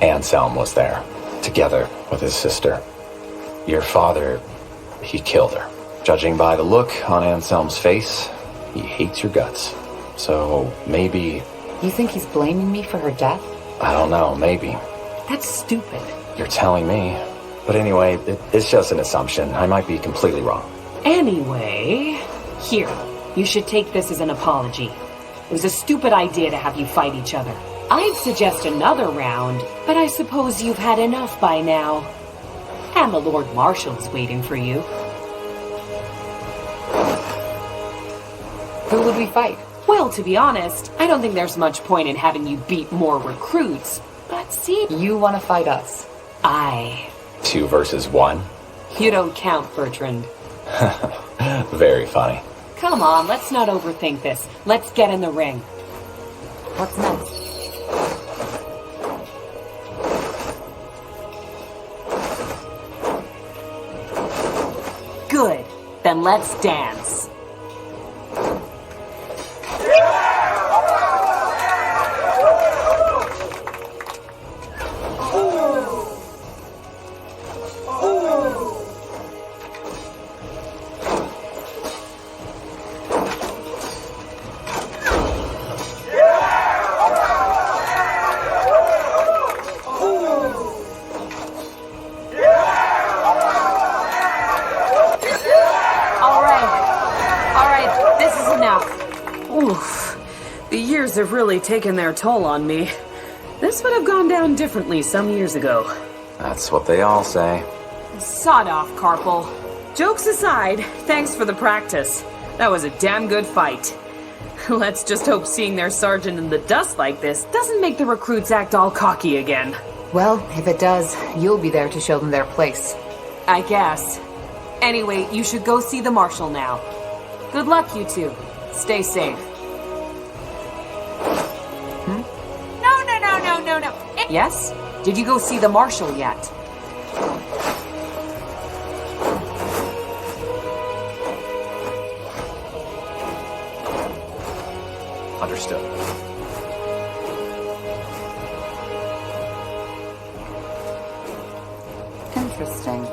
F: Anselm was there, together with his sister. Your father, he killed her. Judging by the look on Anselm's face, he hates your guts. So maybe...
L: You think he's blaming me for her death?
F: I don't know, maybe.
M: That's stupid.
F: You're telling me. But anyway, it's just an assumption. I might be completely wrong.
P: Anyway, here. You should take this as an apology. It was a stupid idea to have you fight each other. I'd suggest another round, but I suppose you've had enough by now. And the Lord Marshal's waiting for you.
L: Who would we fight?
P: Well, to be honest, I don't think there's much point in having you beat more recruits. But see...
L: You want to fight us?
P: Aye.
F: 2 versus 1?
P: You don't count, Bertrand.
F: Very funny.
P: Come on, let's not overthink this. Let's get in the ring.
L: What's next?
P: Good. Then let's dance. Have really taken their toll on me. This would have gone down differently some years ago.
F: That's what they all say.
P: Sod off, Carpal. Jokes aside, thanks for the practice. That was a damn good fight. Let's just hope seeing their sergeant in the dust like this doesn't make the recruits act all cocky again.
L: Well, if it does, you'll be there to show them their place.
P: I guess. Anyway, you should go see the marshal now. Good luck, you two. Stay safe. No. Yes? Did you go see the marshal yet?
F: Understood.
L: Interesting.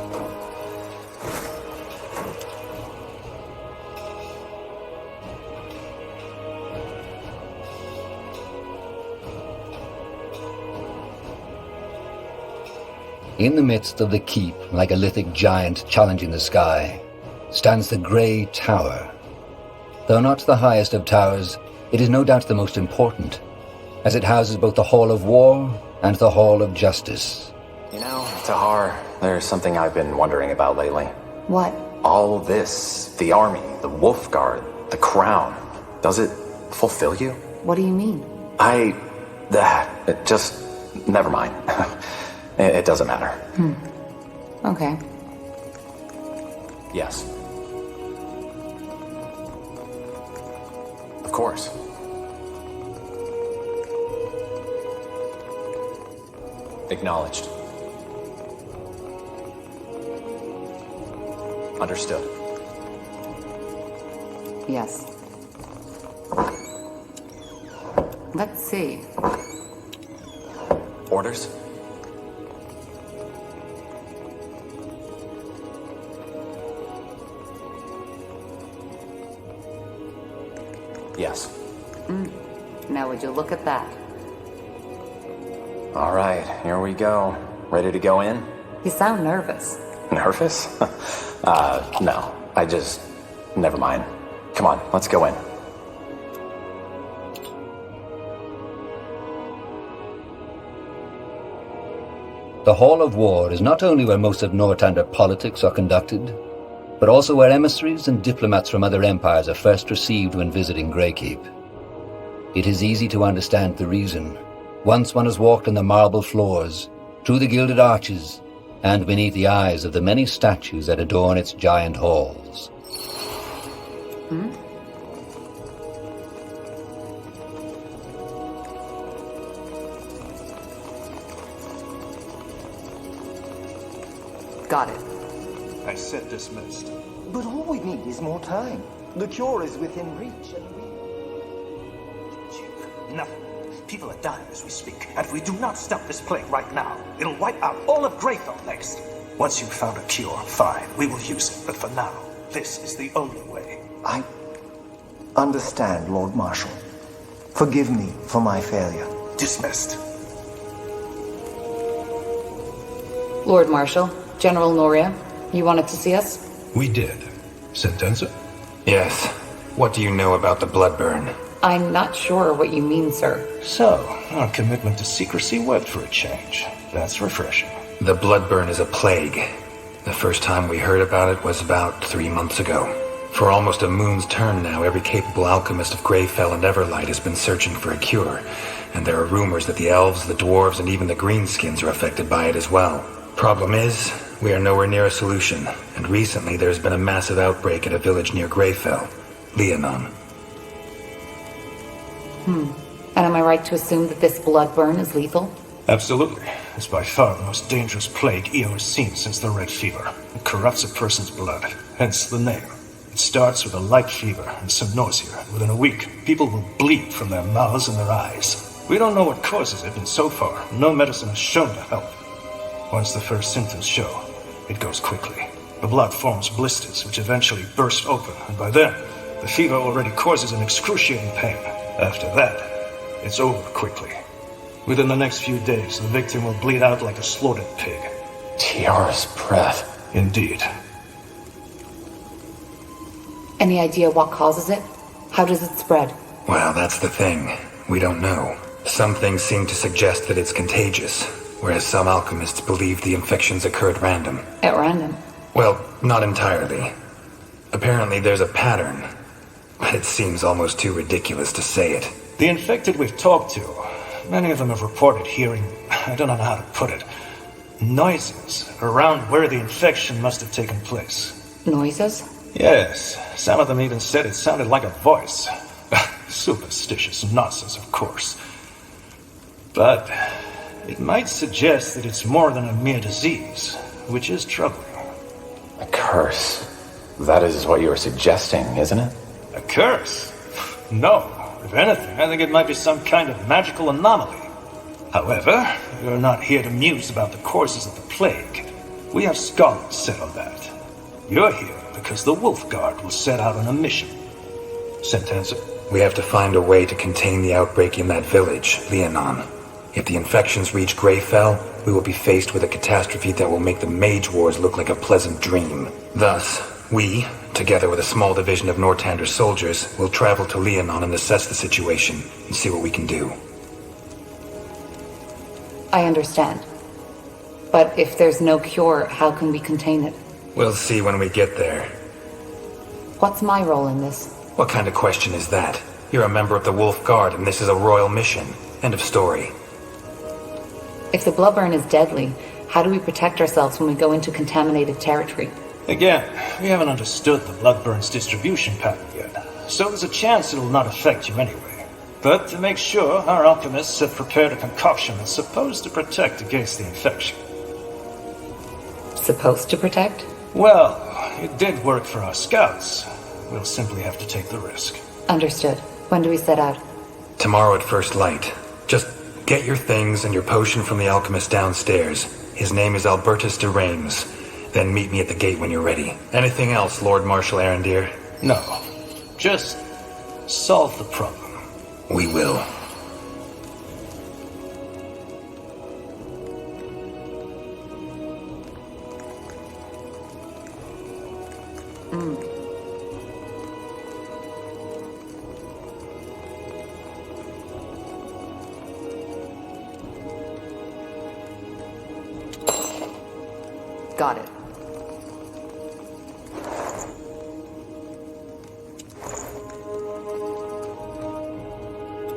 A: In the midst of the keep, like a lithic giant challenging the sky, stands the Grey Tower. Though not the highest of towers, it is no doubt the most important, as it houses both the Hall of War and the Hall of Justice.
F: You know, Tahar, there's something I've been wondering about lately.
L: What?
F: All this, the army, the Wolf Guard, the crown, does it fulfill you?
L: What do you mean?
F: Never mind. It doesn't matter.
L: Okay.
F: Yes. Of course. Acknowledged. Understood.
L: Yes. Let's see.
F: Orders? Yes.
L: Now would you look at that?
F: All right, here we go. Ready to go in?
L: You sound nervous.
F: Nervous? No. Never mind. Come on, let's go in.
A: The Hall of War is not only where most of Northander politics are conducted, but also where emissaries and diplomats from other empires are first received when visiting Greykeep. It is easy to understand the reason. Once one has walked on the marble floors, through the gilded arches, and beneath the eyes of the many statues that adorn its giant halls.
L: Got it.
R: I said dismissed.
S: But all we need is more time. The cure is within reach, and we...
R: Chief, nothing. People are dying as we speak, and if we do not stop this plague right now, it'll wipe out all of Greyfell next. Once you've found a cure, fine, we will use it. But for now, this is the only way.
S: I understand, Lord Marshal. Forgive me for my failure.
R: Dismissed.
L: Lord Marshal, General Noria, you wanted to see us?
N: We did. Sentenza?
C: Yes. What do you know about the Bloodburn?
L: I'm not sure what you mean, sir.
R: So, our commitment to secrecy worked for a change. That's refreshing.
C: The Bloodburn is a plague. The first time we heard about it was about 3 months ago. For almost a moon's turn now, every capable alchemist of Greyfell and Everlight has been searching for a cure, and there are rumors that the elves, the dwarves, and even the greenskins are affected by it as well. Problem is, we are nowhere near a solution, and recently there's been a massive outbreak at a village near Greyfell, Leonon.
L: And am I right to assume that this Bloodburn is lethal?
R: Absolutely. It's by far the most dangerous plague Io has seen since the Red Fever. It corrupts a person's blood, hence the name. It starts with a light fever and some nausea, and within a week, people will bleed from their mouths and their eyes. We don't know what causes it, and so far, no medicine has shown to help. Once the first symptoms show, it goes quickly. The blood forms blisters, which eventually burst open, and by then, the fever already causes an excruciating pain. After that, it's over quickly. Within the next few days, the victim will bleed out like a slaughtered pig.
F: Tiara's breath.
R: Indeed.
L: Any idea what causes it? How does it spread?
C: Well, that's the thing. We don't know. Some things seem to suggest that it's contagious, whereas some alchemists believe the infections occur at random.
L: At random?
C: Well, not entirely. Apparently there's a pattern, but it seems almost too ridiculous to say it.
R: The infected we've talked to, many of them have reported hearing, I don't know how to put it, noises around where the infection must have taken place.
L: Noises?
R: Yes, some of them even said it sounded like a voice. Superstitious nonsense, of course. But it might suggest that it's more than a mere disease, which is troubling.
F: A curse. That is what you are suggesting, isn't it?
R: A curse? No. If anything, I think it might be some kind of magical anomaly. However, we're not here to muse about the causes of the plague. We have scholars set on that. You're here because the Wolf Guard will set out on a mission. Sentenza?
C: We have to find a way to contain the outbreak in that village, Leonon. If the infections reach Greyfell, we will be faced with a catastrophe that will make the Mage Wars look like a pleasant dream. Thus, we, together with a small division of Nortander's soldiers, will travel to Leonon and assess the situation and see what we can do.
L: I understand. But if there's no cure, how can we contain it?
C: We'll see when we get there.
L: What's my role in this?
C: What kind of question is that? You're a member of the Wolf Guard and this is a royal mission. End of story.
L: If the bloodburn is deadly, how do we protect ourselves when we go into contaminated territory?
R: Again, we haven't understood the bloodburn's distribution pattern yet, so there's a chance it'll not affect you anyway. But to make sure, our alchemists have prepared a concoction that's supposed to protect against the infection.
L: Supposed to protect?
R: Well, it did work for our scouts. We'll simply have to take the risk.
L: Understood. When do we set out?
C: Tomorrow at first light. Just get your things and your potion from the alchemist downstairs. His name is Albertus de Reims. Then meet me at the gate when you're ready. Anything else, Lord Marshal Arendir?
R: No. Just solve the problem.
C: We will.
L: Got it.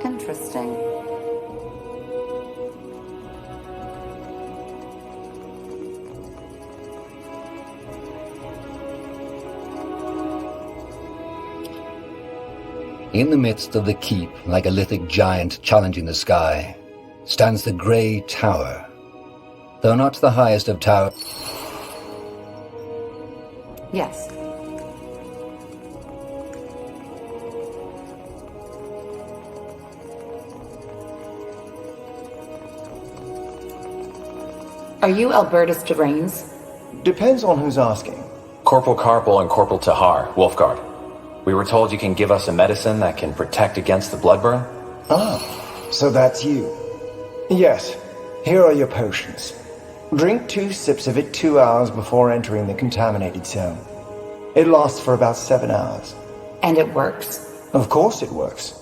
L: Interesting.
A: In the midst of the keep, like a lithic giant challenging the sky, stands the grey tower. Though not the highest of towers.
L: Yes. Are you Albertus de Reims?
S: Depends on who's asking.
F: Corporal Carpel and Corporal Tahar, Wolfguard. We were told you can give us a medicine that can protect against the bloodburn.
S: Ah, so that's you. Yes, here are your potions. Drink 2 sips of it 2 hours before entering the contaminated zone. It lasts for about 7 hours.
L: And it works?
S: Of course it works.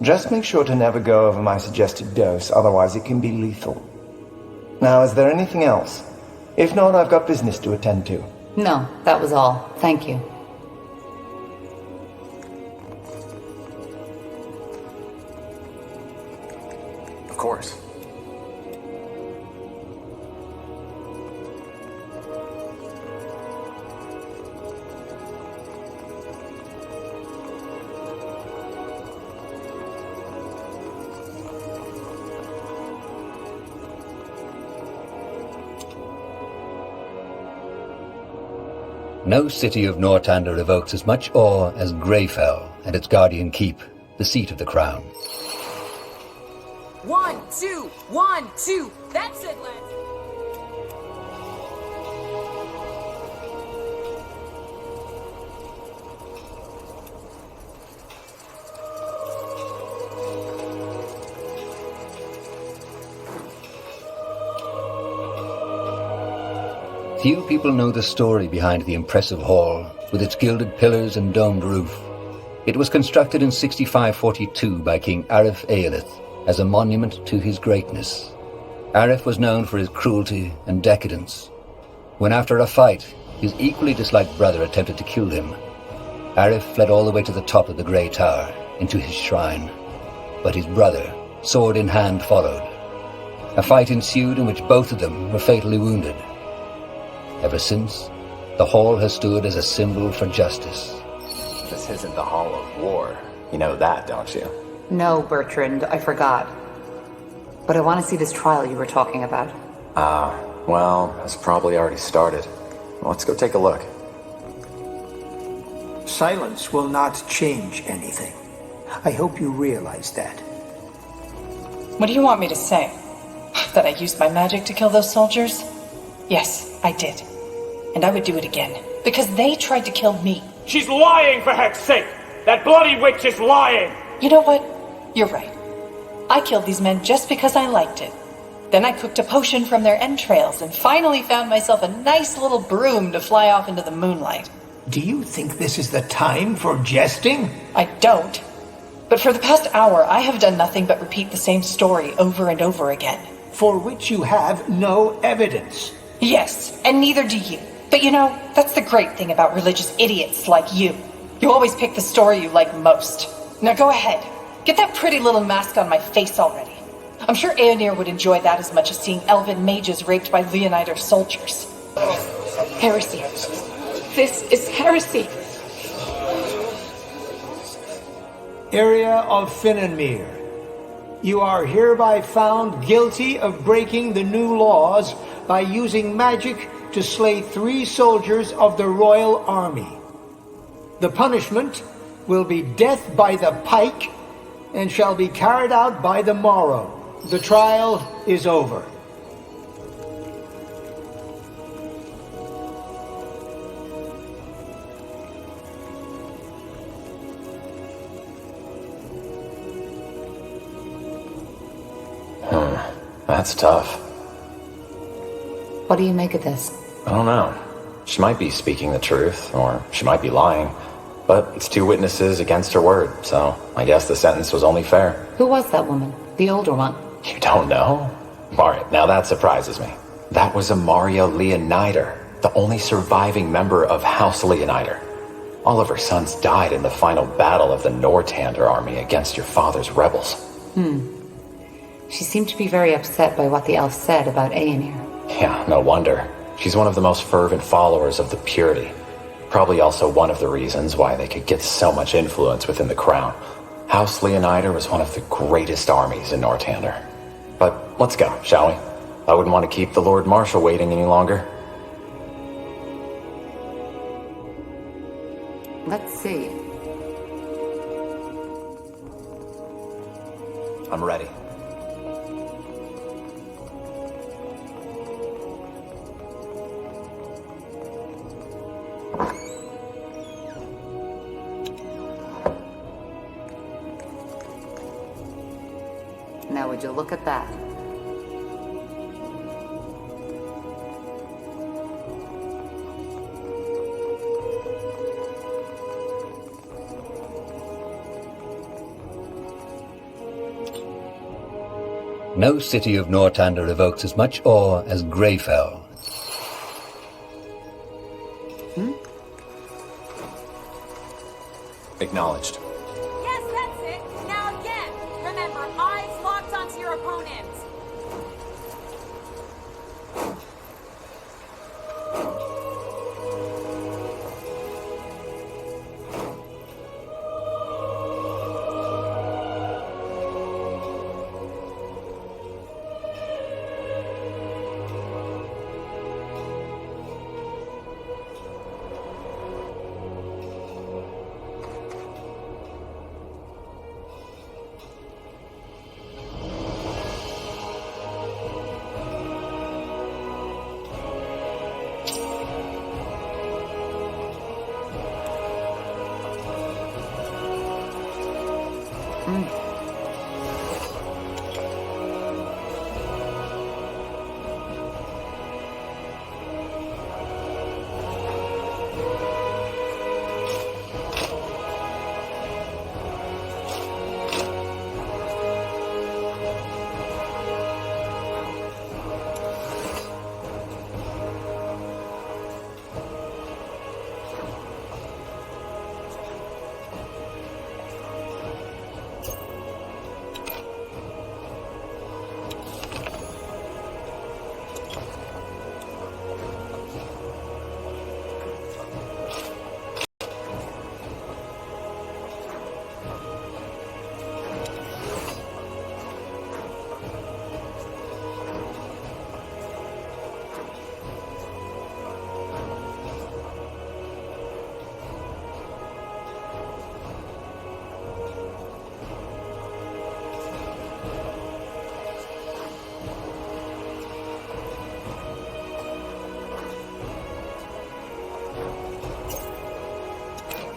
S: Just make sure to never go over my suggested dose, otherwise it can be lethal. Now, is there anything else? If not, I've got business to attend to.
L: No, that was all. Thank you.
D: Of course.
A: No city of Nortander evokes as much awe as Greyfell and its guardian keep, the seat of the crown.
P: 1, 2, 1, 2. That's it, lads.
A: Few people know the story behind the impressive hall, with its gilded pillars and domed roof. It was constructed in 6542 by King Arif Eilith as a monument to his greatness. Arif was known for his cruelty and decadence. When after a fight, His equally disliked brother attempted to kill him. Arif fled all the way to the top of the Grey Tower, into his shrine. But his brother, sword in hand, followed. A fight ensued in which both of them were fatally wounded. Ever since, the hall has stood as a symbol for justice.
F: This isn't the Hall of War. You know that, don't you?
L: No, Bertrand, I forgot. But I want to see this trial you were talking about.
F: Well, it's probably already started. Let's go take a look.
O: Silence will not change anything. I hope you realize that.
T: What do you want me to say? That I used my magic to kill those soldiers? Yes, I did. And I would do it again. Because they tried to kill me.
I: She's lying, for heck's sake! That bloody witch is lying!
T: You know what? You're right. I killed these men just because I liked it. Then I cooked a potion from their entrails and finally found myself a nice little broom to fly off into the moonlight.
O: Do you think this is the time for jesting?
T: I don't. But for the past hour, I have done nothing but repeat the same story over and over again.
O: For which you have no evidence.
T: Yes, and neither do you. But you know, that's the great thing about religious idiots like you. You always pick the story you like most. Now go ahead. Get that pretty little mask on my face already. I'm sure Aonir would enjoy that as much as seeing elven mages raped by Leonider soldiers.
L: Heresy. This is heresy.
O: Area of Finnenmere. You are hereby found guilty of breaking the new laws by using magic to slay 3 soldiers of the royal army. The punishment will be death by the pike and shall be carried out by the morrow. The trial is over.
F: That's tough.
L: What do you make of this?
F: I don't know. She might be speaking the truth, or she might be lying. But it's 2 witnesses against her word, so I guess the sentence was only fair.
L: Who was that woman? The older one?
F: You don't know? Alright, now that surprises me. That was Amaria Leonider, the only surviving member of House Leonider. All of her sons died in the final battle of the Nortander army against your father's rebels.
L: She seemed to be very upset by what the elf said about Aonir.
F: Yeah, no wonder. She's one of the most fervent followers of the purity. Probably also one of the reasons why they could get so much influence within the crown. House Leonider was one of the greatest armies in Nortander. But let's go, shall we? I wouldn't want to keep the Lord Marshal waiting any longer.
L: Let's see.
F: I'm ready.
L: Now would you look at that?
A: No city of Nortander evokes as much awe as Greyfell.
F: Acknowledged.
H: Yes, that's it. Now again. Remember, eyes locked onto your opponent.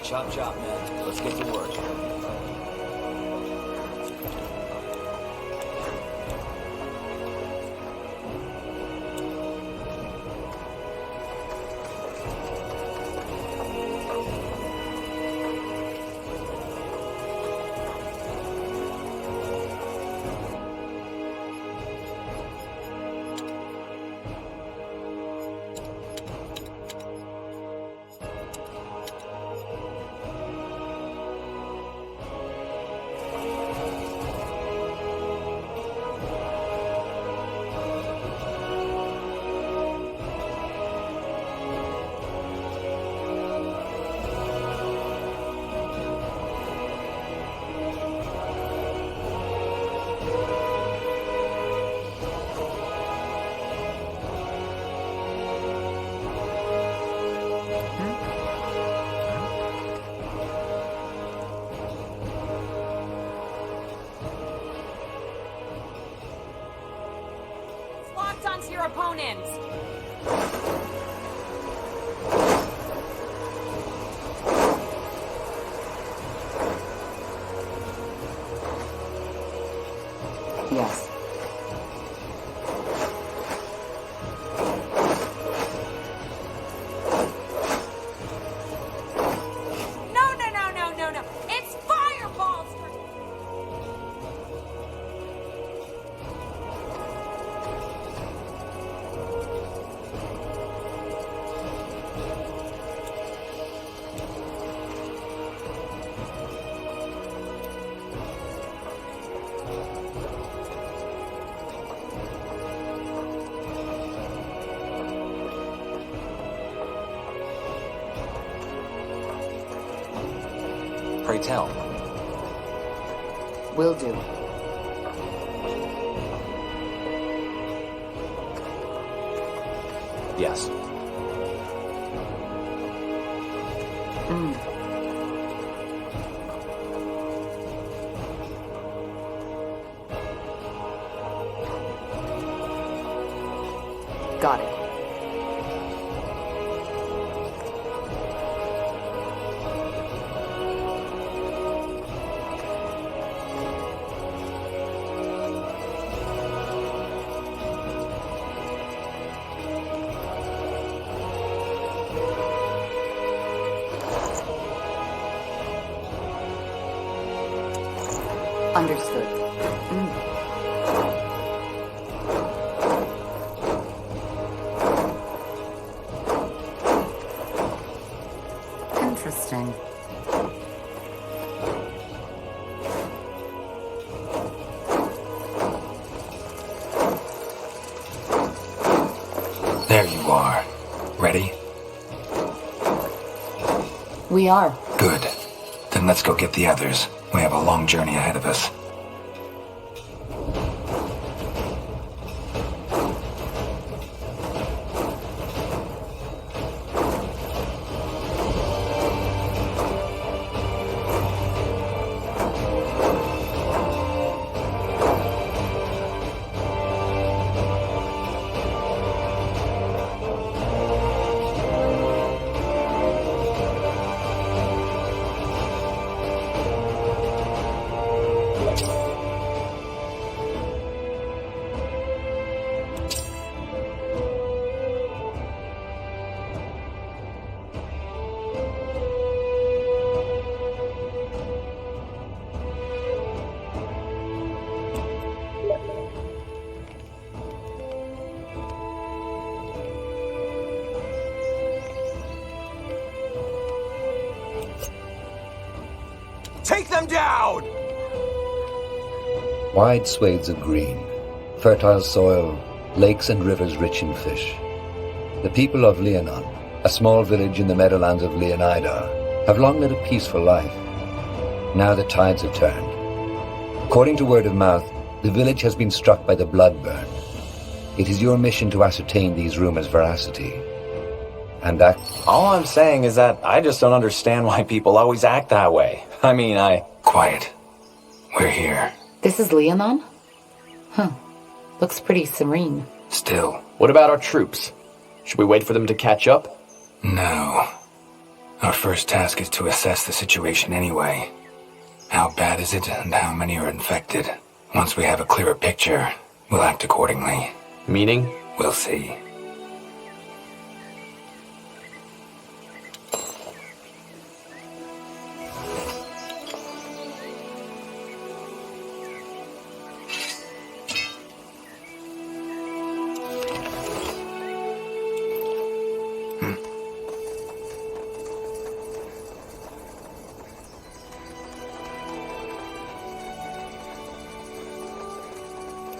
G: Chop chop, man. Let's get to work.
P: Locked onto your opponents.
B: Yes.
P: No. It's fireballs for...
F: Pray tell.
B: Will do.
F: Yes.
B: Got it. Understood. Interesting.
C: There you are. Ready?
L: We are.
C: Good. Then let's go get the others. We have a long journey ahead of us.
G: Take them down!
A: Wide swathes of green, fertile soil, lakes and rivers rich in fish. The people of Leonon, a small village in the meadowlands of Leonida, have long led a peaceful life. Now the tides have turned. According to word of mouth, the village has been struck by the blood burn. It is your mission to ascertain these rumors' veracity. And act...
F: All I'm saying is that I just don't understand why people always act that way. I mean,
C: Quiet. We're here.
L: This is Leonon? Huh. Looks pretty serene.
C: Still.
D: What about our troops? Should we wait for them to catch up?
C: No. Our first task is to assess the situation anyway. How bad is it and how many are infected? Once we have a clearer picture, we'll act accordingly.
D: Meaning?
C: We'll see.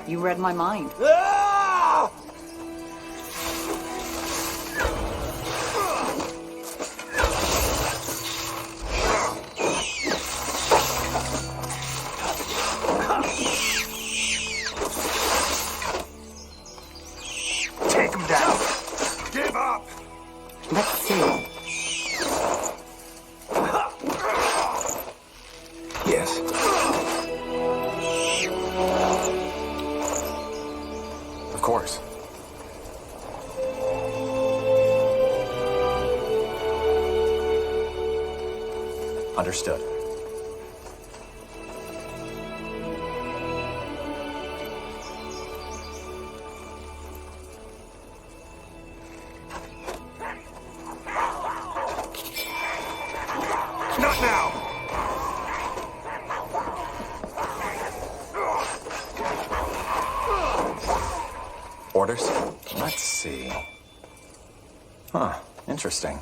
U: You read my mind.
C: Take him down. Give up.
U: Let's see.
C: Yes.
D: Of course. Understood.
C: Not now.
D: Orders? Let's see. Huh, interesting.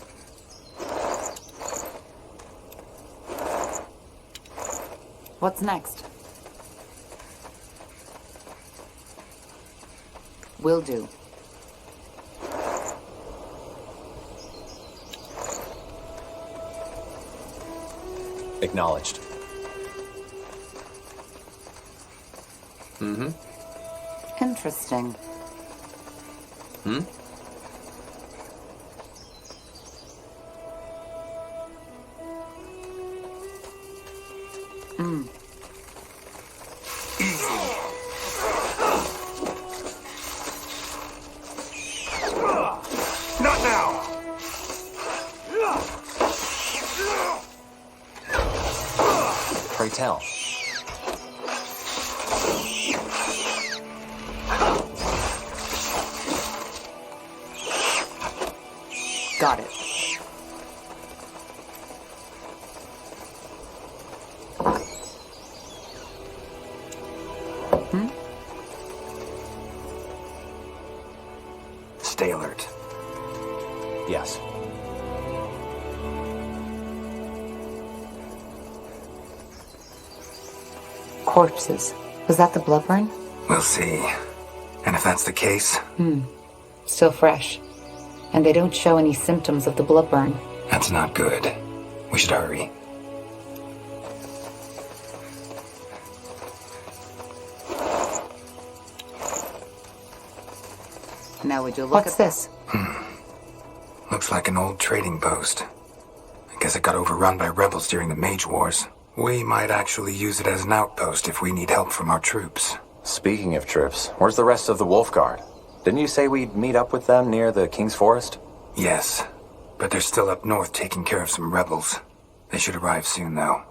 U: What's next? Will do.
D: Acknowledged. Mm-hmm.
U: Interesting.
D: Hmm?
C: Not now.
D: Pray tell.
U: Got it.
C: Stay alert.
D: Yes.
L: Corpses. Was that the blood burn?
C: We'll see. And if that's the case,
L: Still fresh. And they don't show any symptoms of the blood burn.
C: that's not good. We should hurry.
U: Now would you look
L: What's
U: at
L: this?
C: Looks like an old trading post. I guess it got overrun by rebels during the Mage Wars. We might actually use it as an outpost if we need help from our troops.
F: Speaking of troops, where's the rest of the Wolf Guard? Didn't you say we'd meet up with them near the King's Forest?
C: Yes, but they're still up north taking care of some rebels. They should arrive soon, though.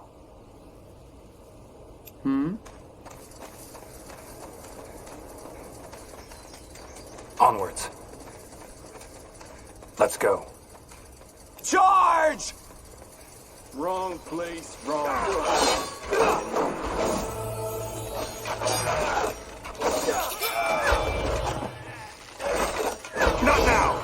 C: Onwards. Let's go.
G: Charge! Wrong place, wrong.
C: Not now!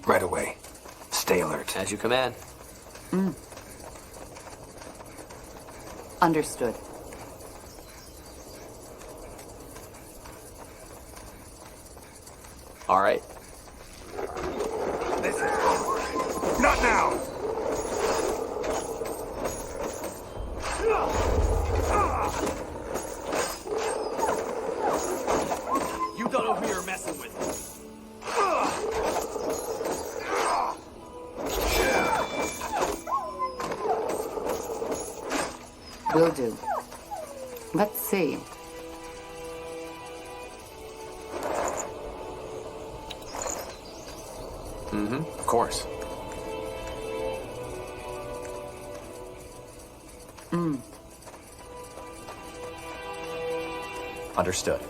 C: Right away. Stay alert.
D: As you command.
U: Understood.
D: All right.
C: Not now!
U: Will do. Let's see.
D: Of course. Understood.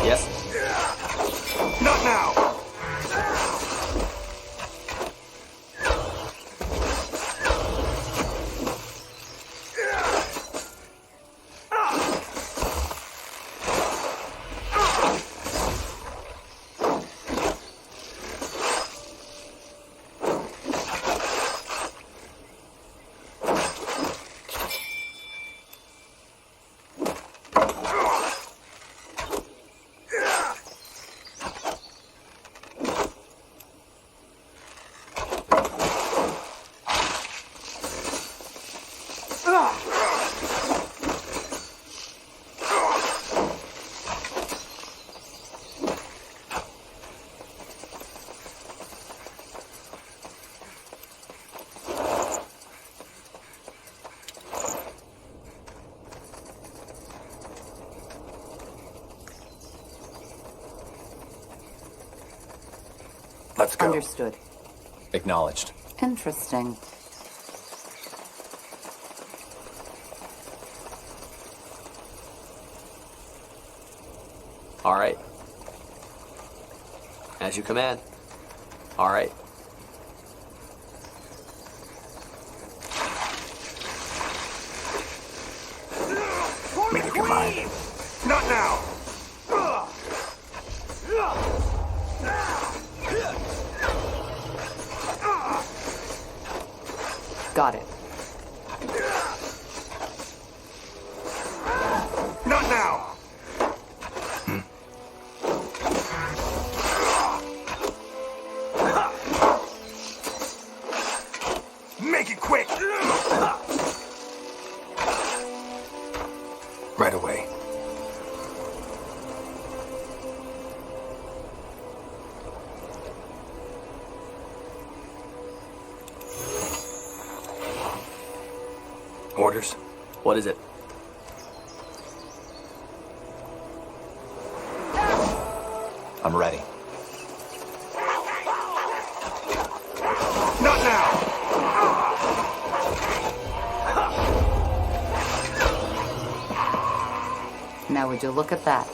D: Yes.
R: Not now!
D: Let's go.
U: Understood.
D: Acknowledged.
U: Interesting.
D: All right. As you command. All right.
C: Make up your mind.
R: Not now!
U: Got it.
R: Not now! Make it quick!
C: Right away. Orders?
D: What is it? I'm ready.
R: Not now!
U: Now would you look at that?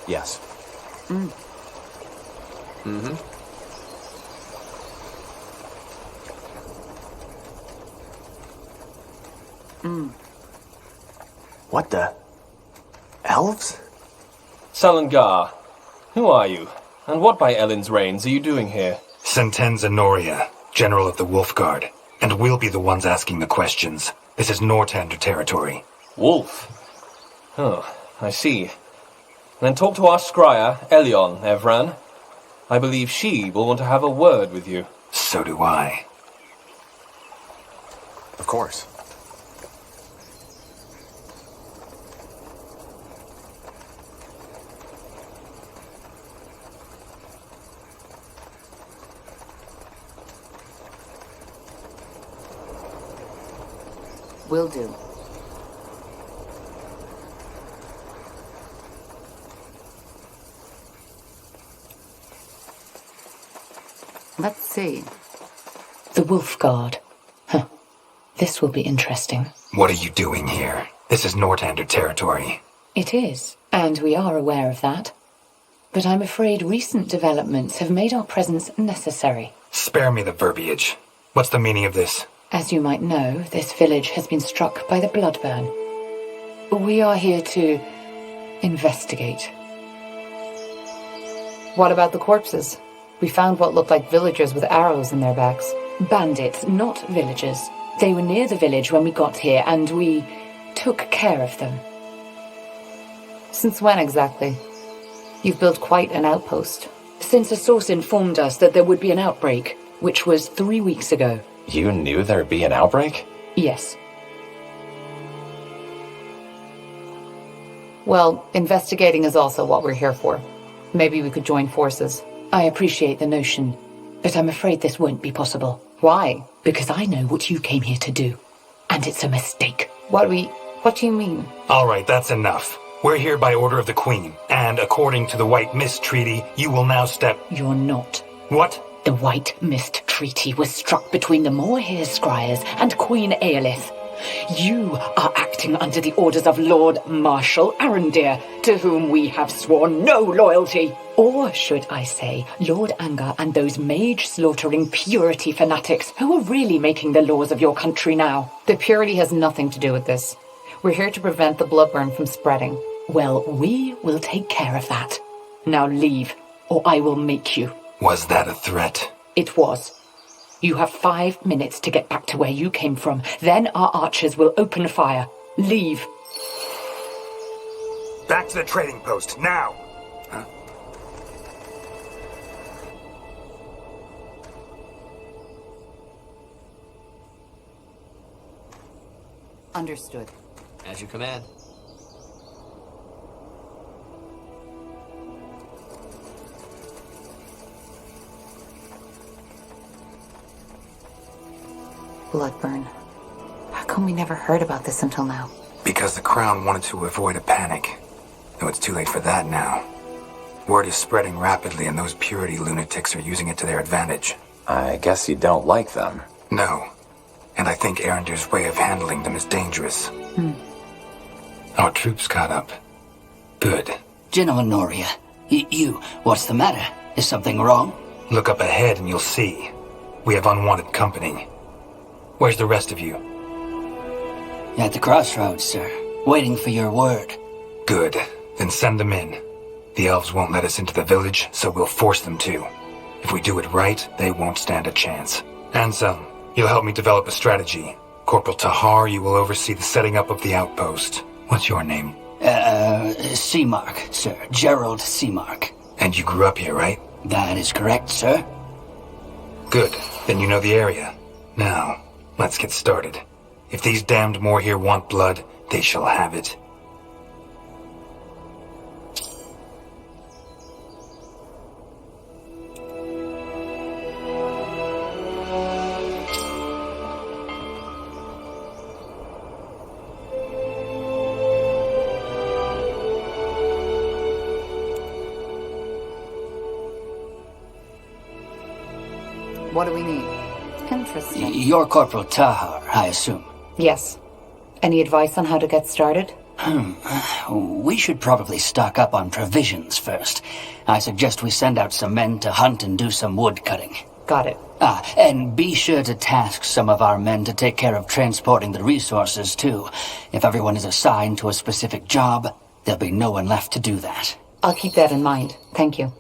D: Yes.
K: What the? Elves?
I: Salangar, who are you? And what by Ellen's reins are you doing here?
C: Sentenza Noria, General of the Wolf Guard. And we'll be the ones asking the questions. This is Nortander territory.
I: Wolf? Oh, I see. Then talk to our scryer, Elion, Evran. I believe she will want to have a word with you.
C: So do I.
D: Of course.
U: Will do. Let's see.
L: The Wolf Guard. Huh. This will be interesting.
C: What are you doing here? This is Nortander territory.
L: It is, and we are aware of that. But I'm afraid recent developments have made our presence necessary.
C: Spare me the verbiage. What's the meaning of this?
L: As you might know, this village has been struck by the Bloodburn. We are here to investigate. What about the corpses? We found what looked like villagers with arrows in their backs. Bandits, not villagers. They were near the village when we got here, and we took care of them. Since when exactly? You've built quite an outpost.
B: Since a source informed us that there would be an outbreak, which was 3 weeks ago.
F: You knew there'd be an outbreak?
B: Yes.
L: Well, investigating is also what we're here for. Maybe we could join forces.
B: I appreciate the notion, but I'm afraid this won't be possible.
L: Why?
B: Because I know what you came here to do, and it's a mistake.
L: What do you mean?
C: All right, that's enough. We're here by order of the Queen, and according to the White Mist Treaty, you will now step...
B: You're not.
C: What?
B: The White Mist Treaty was struck between the Moorhere Scryers and Queen Aelith. You are acting under the orders of Lord Marshal Arendir, to whom we have sworn no loyalty. Or should I say, Lord Angar and those mage-slaughtering purity fanatics who are really making the laws of your country now.
L: The purity has nothing to do with this. We're here to prevent the Bloodburn from spreading.
B: Well, we will take care of that. Now leave, or I will make you.
C: Was that a threat?
B: It was. You have 5 minutes to get back to where you came from. Then our archers will open fire. Leave.
C: Back to the trading post, now! Huh?
U: Understood.
D: As you command.
L: Bloodburn. How come we never heard about this until now?
C: Because the Crown wanted to avoid a panic. Though it's too late for that now. Word is spreading rapidly and those purity lunatics are using it to their advantage.
F: I guess you don't like them.
C: No. And I think Arendir's way of handling them is dangerous. Our troops caught up. Good.
E: General Noria, what's the matter? Is something wrong?
C: Look up ahead and you'll see. We have unwanted company. Where's the rest of you?
E: At the crossroads, sir. Waiting for your word.
C: Good. Then send them in. The elves won't let us into the village, so we'll force them to. If we do it right, they won't stand a chance. Ansem, you'll help me develop a strategy. Corporal Tahar, you will oversee the setting up of the outpost. What's your name?
E: Seamark, sir. Gerald Seamark.
C: And you grew up here, right?
E: That is correct, sir.
C: Good. Then you know the area. Now, let's get started. If these damned Moorhere want blood, they shall have it.
U: What do we need? Interesting.
E: You're Corporal Tahar, I assume.
L: Yes. Any advice on how to get started?
E: We should probably stock up on provisions first. I suggest we send out some men to hunt and do some wood cutting.
L: Got it.
E: And be sure to task some of our men to take care of transporting the resources, too. If everyone is assigned to a specific job, there'll be no one left to do that.
L: I'll keep that in mind. Thank you.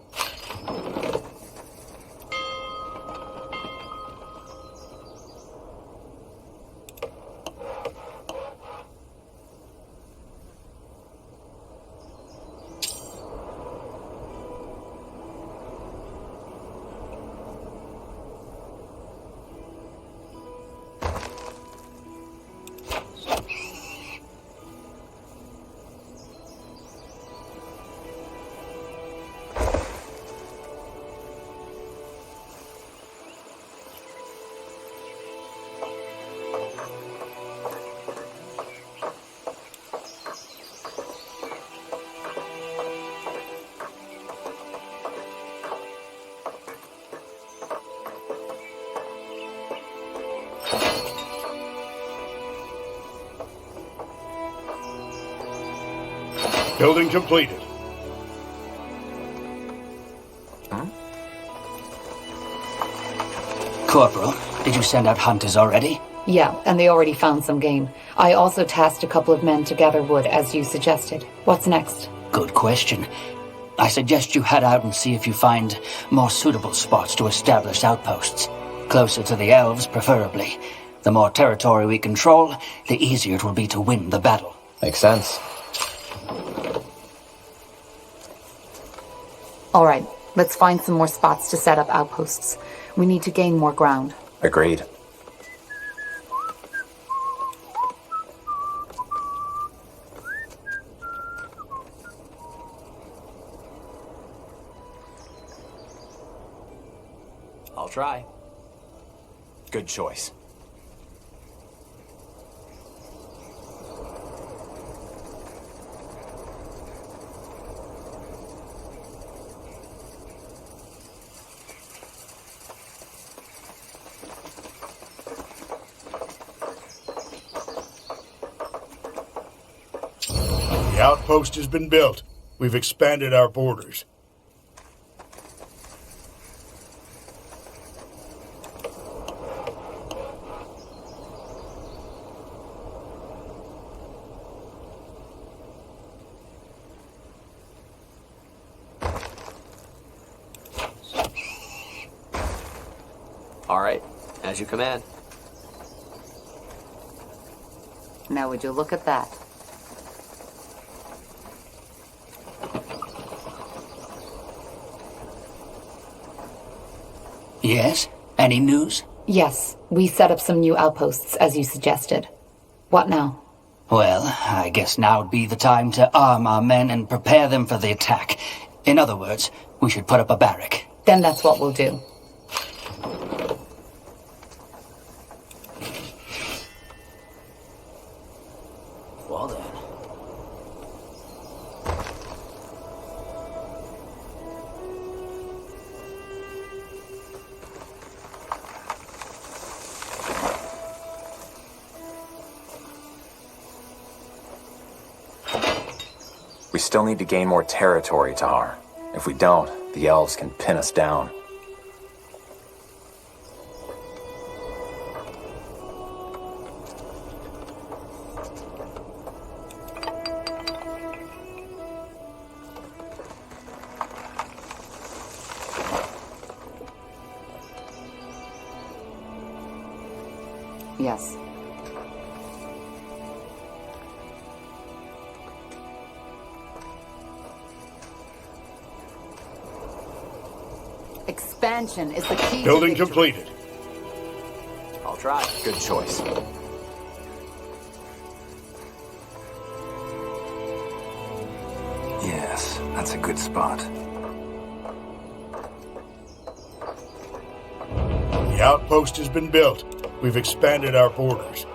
J: Building completed.
E: Corporal, did you send out hunters already?
L: Yeah, and they already found some game. I also tasked a couple of men to gather wood, as you suggested. What's next?
E: Good question. I suggest you head out and see if you find more suitable spots to establish outposts. Closer to the elves, preferably. The more territory we control, the easier it will be to win the battle.
F: Makes sense.
L: All right, let's find some more spots to set up outposts. We need to gain more ground.
F: Agreed.
D: I'll try.
F: Good choice.
J: The outpost has been built. We've expanded our borders.
D: All right, as you command.
U: Now would you look at that?
E: Yes? Any news?
L: Yes, we set up some new outposts, as you suggested. What now?
E: Well, I guess now would be the time to arm our men and prepare them for the attack. In other words, we should put up a barrack.
L: Then that's what we'll do.
E: Well then.
F: We still need to gain more territory, Tahar. If we don't, the elves can pin us down.
U: Yes. Expansion is the key.
J: Building completed.
D: I'll try.
F: Good choice.
C: Yes, that's a good spot.
J: The outpost has been built. We've expanded our borders.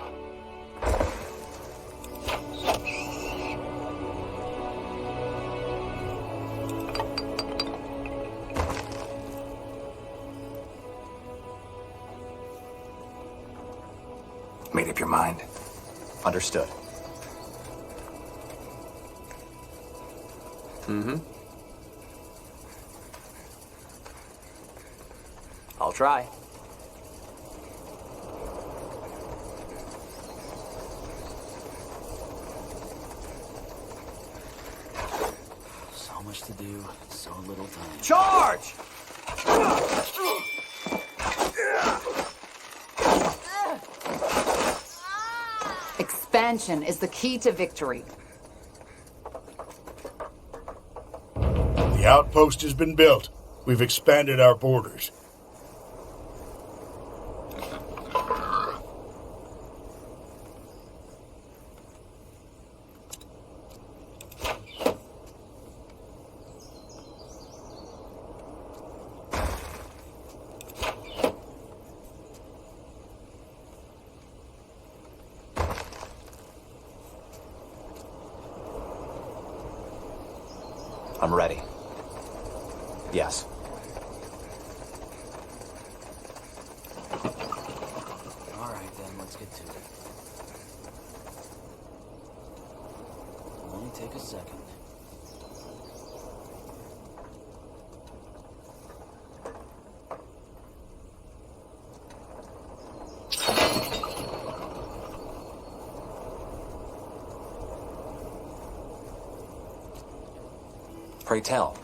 C: Made up your mind?
F: Understood.
D: Mm-hmm. I'll try.
E: So much to do, so little time.
Q: Charge!
U: Expansion is the key to victory.
J: The outpost has been built. We've expanded our borders.
F: I'm ready. Yes.
E: All right, then, let's get to it. Only take a second.
F: Pray tell.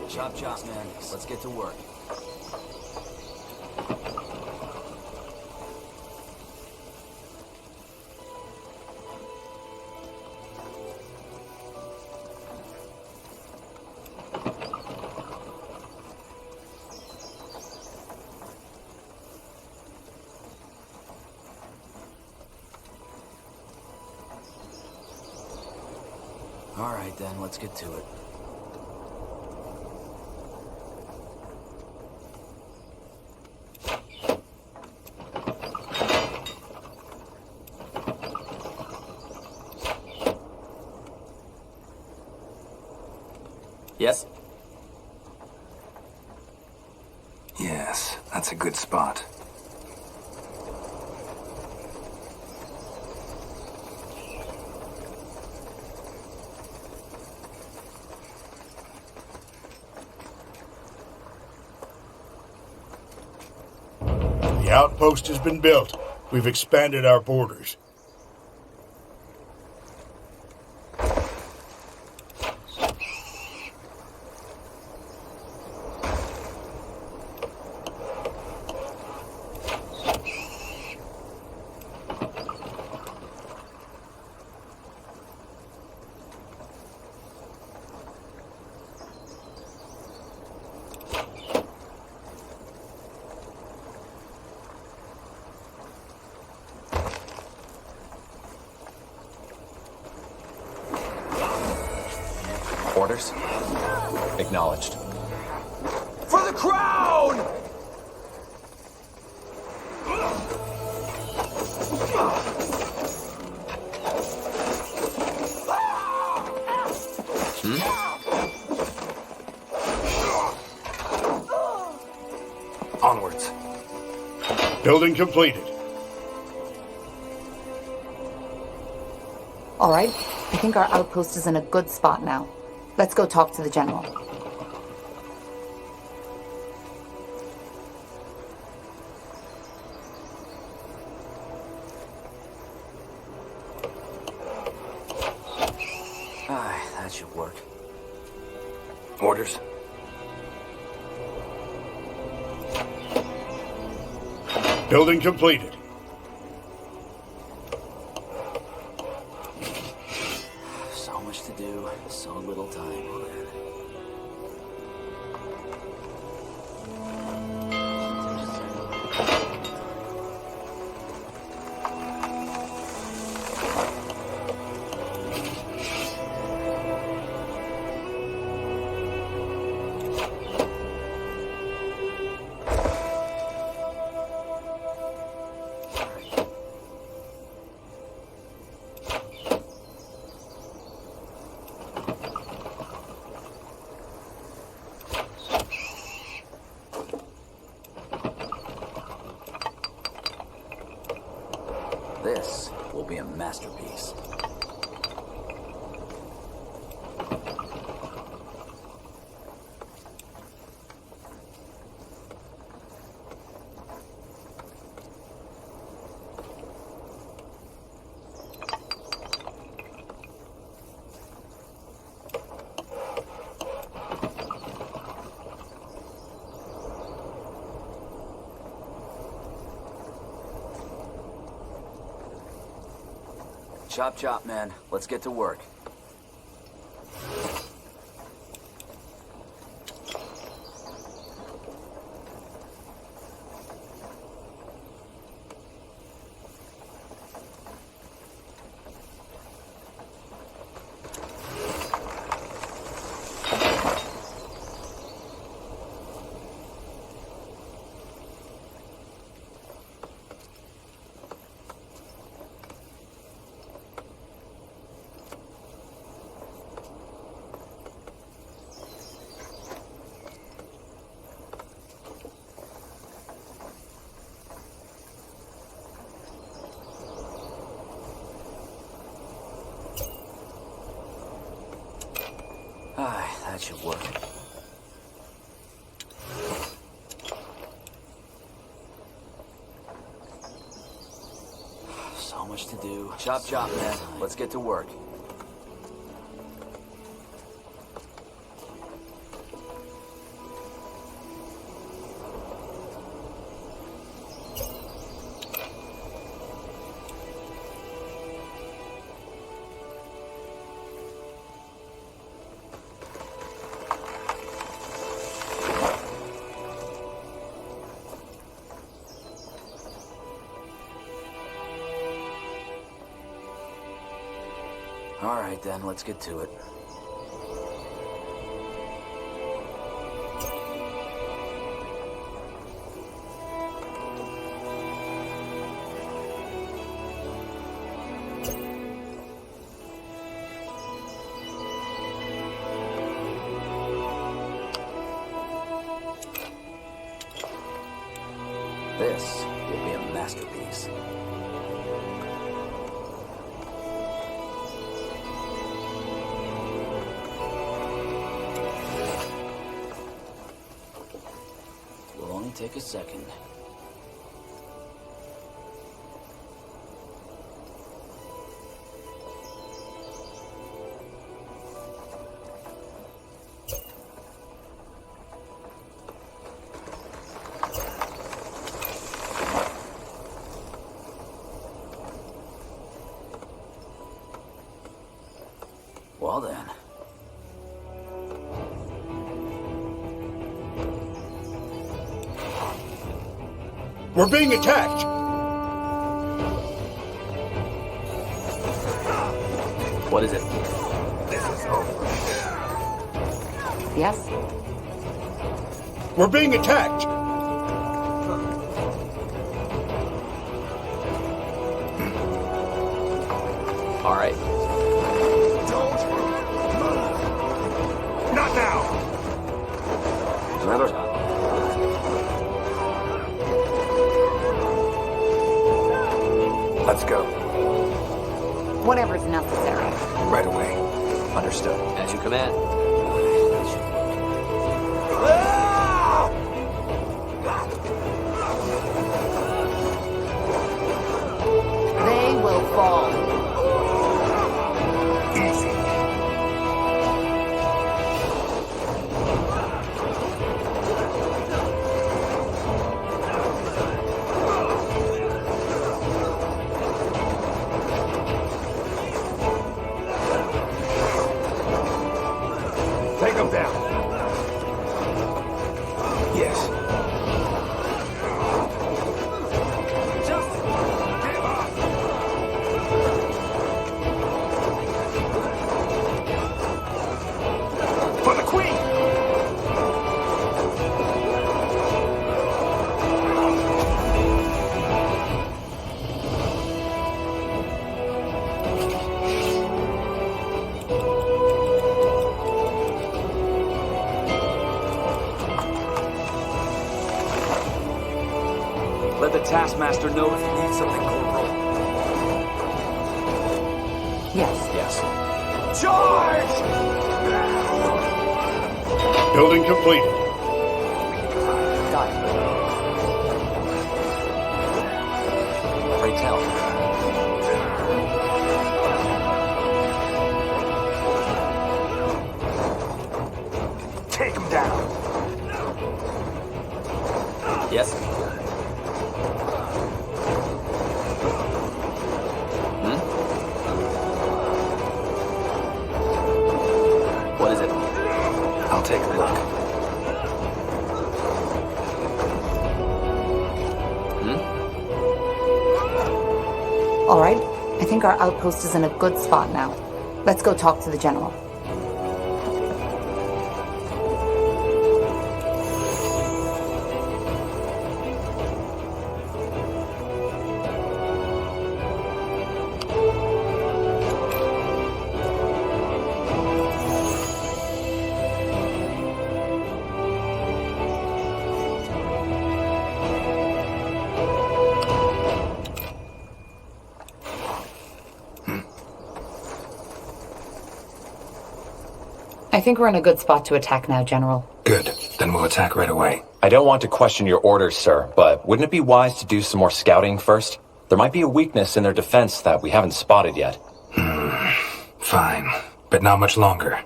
M: Chop chop, man. Let's get to work. All right, then. Let's get to it.
D: Yes?
C: Yes, that's a good spot.
J: The outpost has been built. We've expanded our borders.
F: Orders? Acknowledged.
Q: For the crown!
C: Onwards.
J: Building completed.
L: All right, I think our outpost is in a good spot now. Let's go talk to the general.
M: That should work.
C: Orders.
J: Building completed.
M: So much to do, so little time. This will be a masterpiece. Chop chop, man. Let's get to work. That should work. So much to do. Chop chop, man. Let's get to work. All right, then, let's get to it. This will be a masterpiece. Take a second. Well then.
J: We're being attacked!
D: What is it?
J: This is over.
U: Yes?
J: We're being attacked!
D: All right.
J: Don't move. Not now!
D: Another.
C: Let's go.
U: Whatever's necessary.
C: Right away.
D: Understood. As you command.
U: They will fall.
J: Easy.
C: Take him down. Yes.
J: Just give up. For the Queen!
M: Let the Taskmaster know if you need something, Corporal.
U: Yes.
M: Yes.
J: Charge! Building completed.
U: Got it.
D: Pray tell.
J: Take him down.
D: Yes.
U: All right, I think our outpost is in a good spot now. Let's go talk to the general. I think we're in a good spot to attack now, General.
C: Good. Then we'll attack right away.
F: I don't want to question your orders, sir, but wouldn't it be wise to do some more scouting first? There might be a weakness in their defense that we haven't spotted yet.
C: Fine. But not much longer.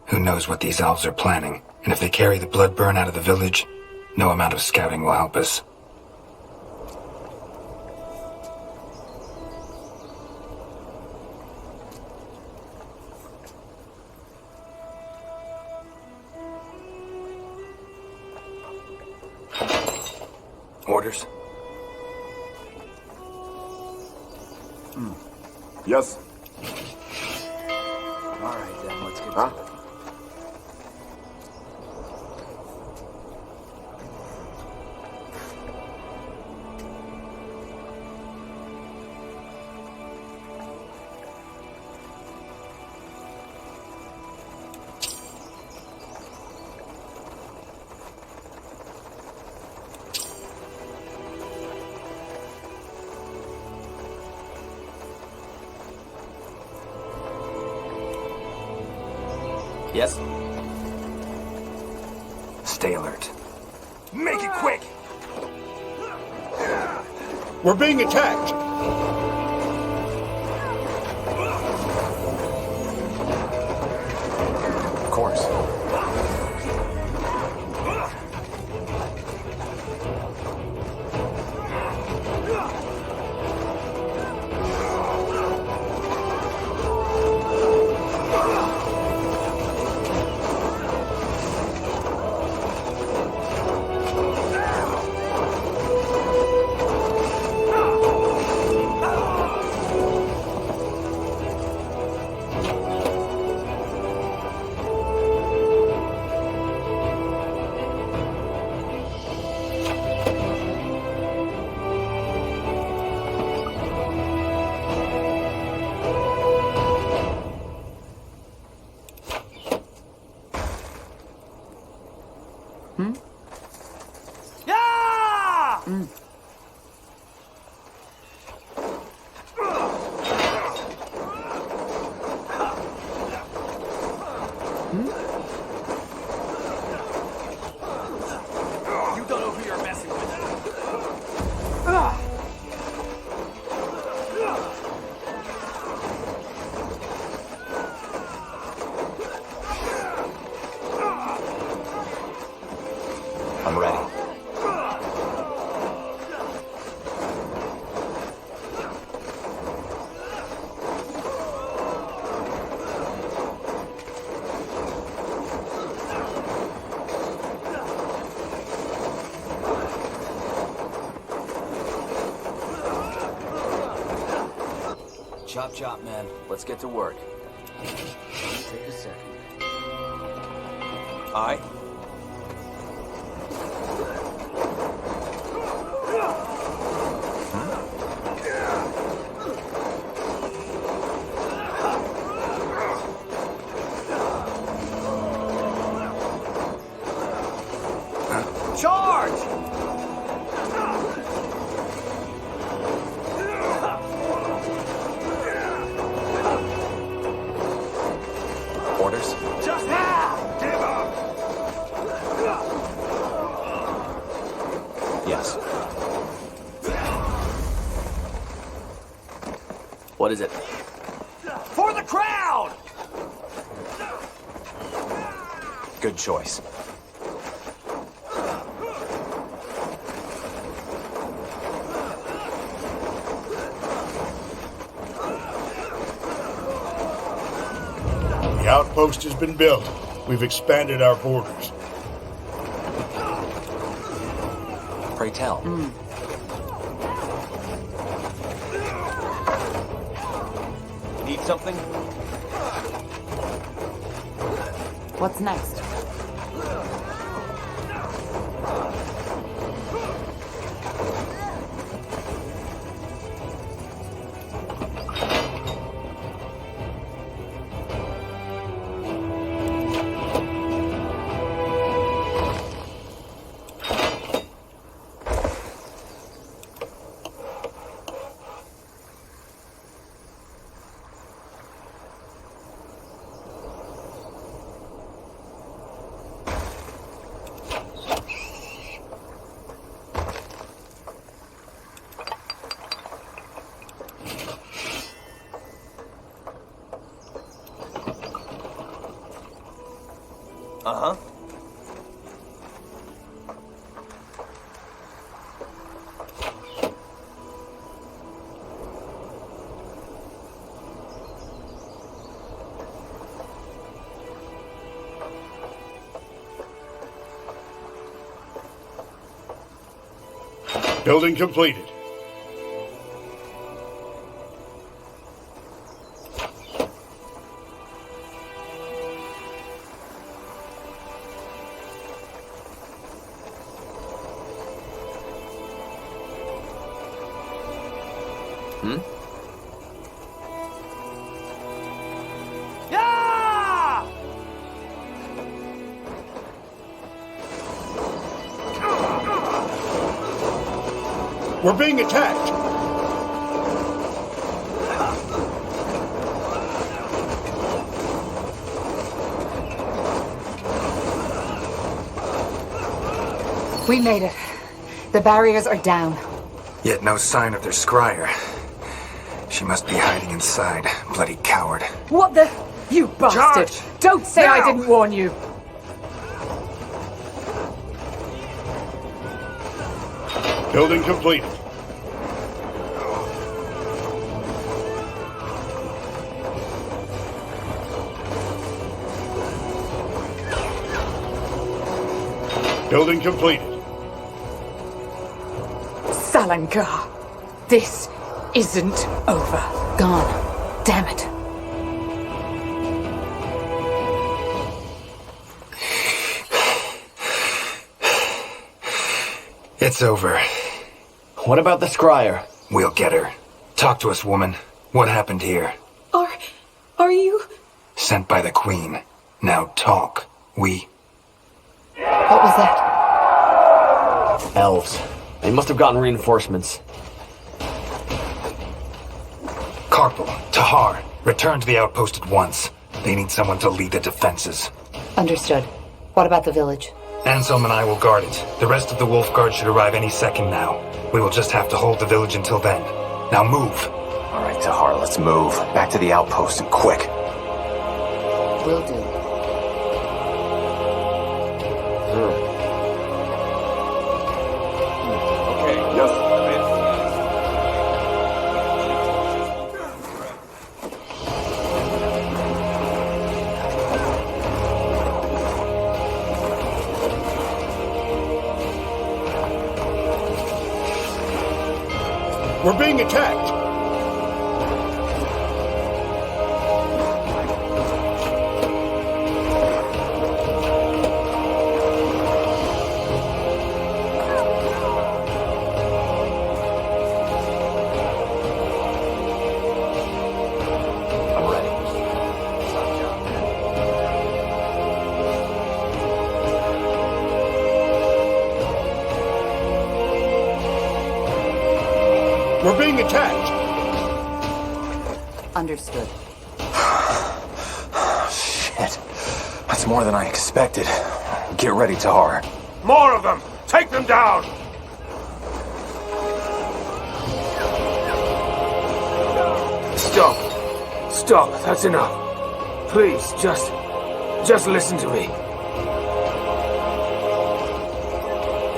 C: Who knows what these elves are planning? And if they carry the blood burn out of the village, no amount of scouting will help us. Orders?
N: Yes.
M: All right, then, let's get
N: Huh?
M: to it.
D: Yes?
C: Stay alert. Make it quick!
J: We're being attacked!
C: Of course.
F: I'm ready.
M: Chop, chop, man. Let's get to work. Take a second.
G: Aye.
Q: Charge!
F: Orders?
Q: Just now! Give up!
F: Yes.
D: What is it?
Q: For the crowd!
F: Good choice.
J: The outpost has been built. We've expanded our borders.
F: Pray tell.
G: something?
U: What's next?
G: Uh-huh.
J: Building completed. We're being attacked!
U: We made it. The barriers are down.
C: Yet no sign of their scryer. She must be hiding inside. Bloody coward.
B: What the? You bastard!
C: Charge!
B: Don't say I
C: Now!
B: didn't warn you!
J: Building completed. Building completed.
B: Salangar, this isn't over.
U: Gone. Damn it.
C: It's over.
D: What about the scryer?
C: We'll get her. Talk to us, woman. What happened here?
H: Are you...
C: Sent by the Queen. Now talk.
U: What was that?
D: Elves. They must have gotten reinforcements.
C: Corporal, Tahar, return to the outpost at once. They need someone to lead the defenses.
U: Understood. What about the village?
C: Anselm and I will guard it. The rest of the Wolf Guard should arrive any second now. We will just have to hold the village until then. Now move.
F: All right, Tahar, let's move. Back to the outpost and quick.
U: Will do.
G: Okay, yes.
J: We're being attacked!
F: I'm ready.
J: We're being attacked!
U: Understood.
F: Shit. That's more than I expected. Get ready, Tahar.
I: More of them! Take them down!
Q: Stop. Stop. That's enough. Please, just listen to me.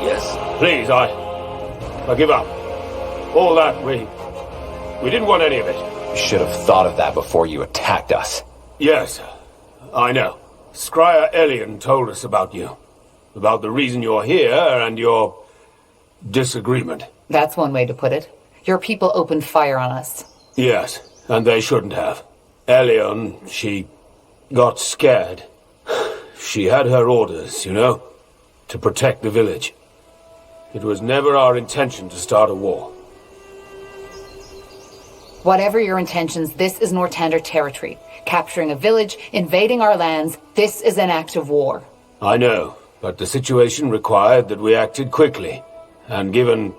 I: Yes. Please, I give up. All that, we didn't want any of it.
F: You should have thought of that before you attacked us.
I: Yes, I know. Scryer Elian told us about you. About the reason you're here and your disagreement.
L: That's one way to put it. Your people opened fire on us.
I: Yes, and they shouldn't have.
N: Elion, she got scared. She had her orders, you know, to protect the village. It was never our intention to start a war.
L: Whatever your intentions, this is Northander territory. Capturing a village, invading our lands, this is an act of war.
N: I know, but the situation required that we acted quickly. And given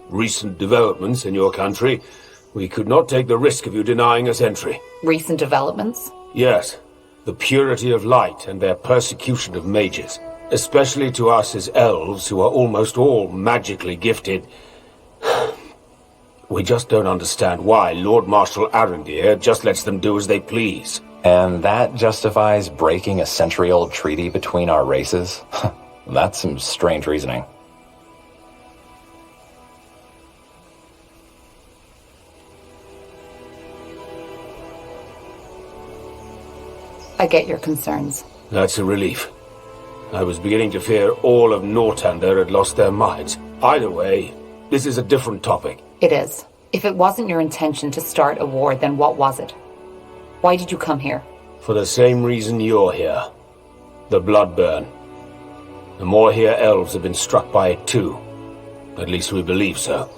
N: recent developments in your country, we could not take the risk of you denying us entry.
L: Recent developments?
N: Yes. The purity of light and their persecution of mages. Especially to us as elves, who are almost all magically gifted. We just don't understand why Lord Marshal Arendir just lets them do as they please.
F: And that justifies breaking a century-old treaty between our races? That's some strange reasoning.
L: I get your concerns.
N: That's a relief. I was beginning to fear all of Northander had lost their minds. Either way, this is a different topic.
L: It is. If it wasn't your intention to start a war, then what was it? Why did you come here?
N: For the same reason you're here. The Bloodburn. The Moorhere elves have been struck by it too. At least we believe so.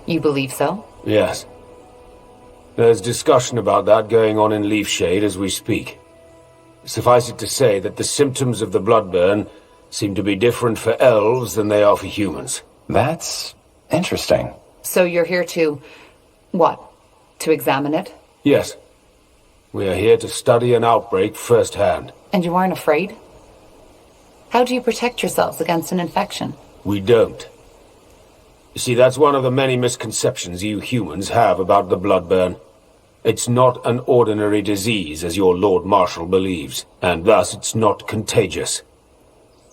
L: You believe so?
N: Yes. There's discussion about that going on in Leafshade as we speak. Suffice it to say that the symptoms of the Bloodburn seem to be different for elves than they are for humans.
F: That's interesting.
L: So you're here to... what? To examine it?
N: Yes. We are here to study an outbreak firsthand.
L: And you aren't afraid? How do you protect yourselves against an infection?
N: We don't. You see, that's one of the many misconceptions you humans have about the Bloodburn. It's not an ordinary disease, as your Lord Marshal believes, and thus it's not contagious.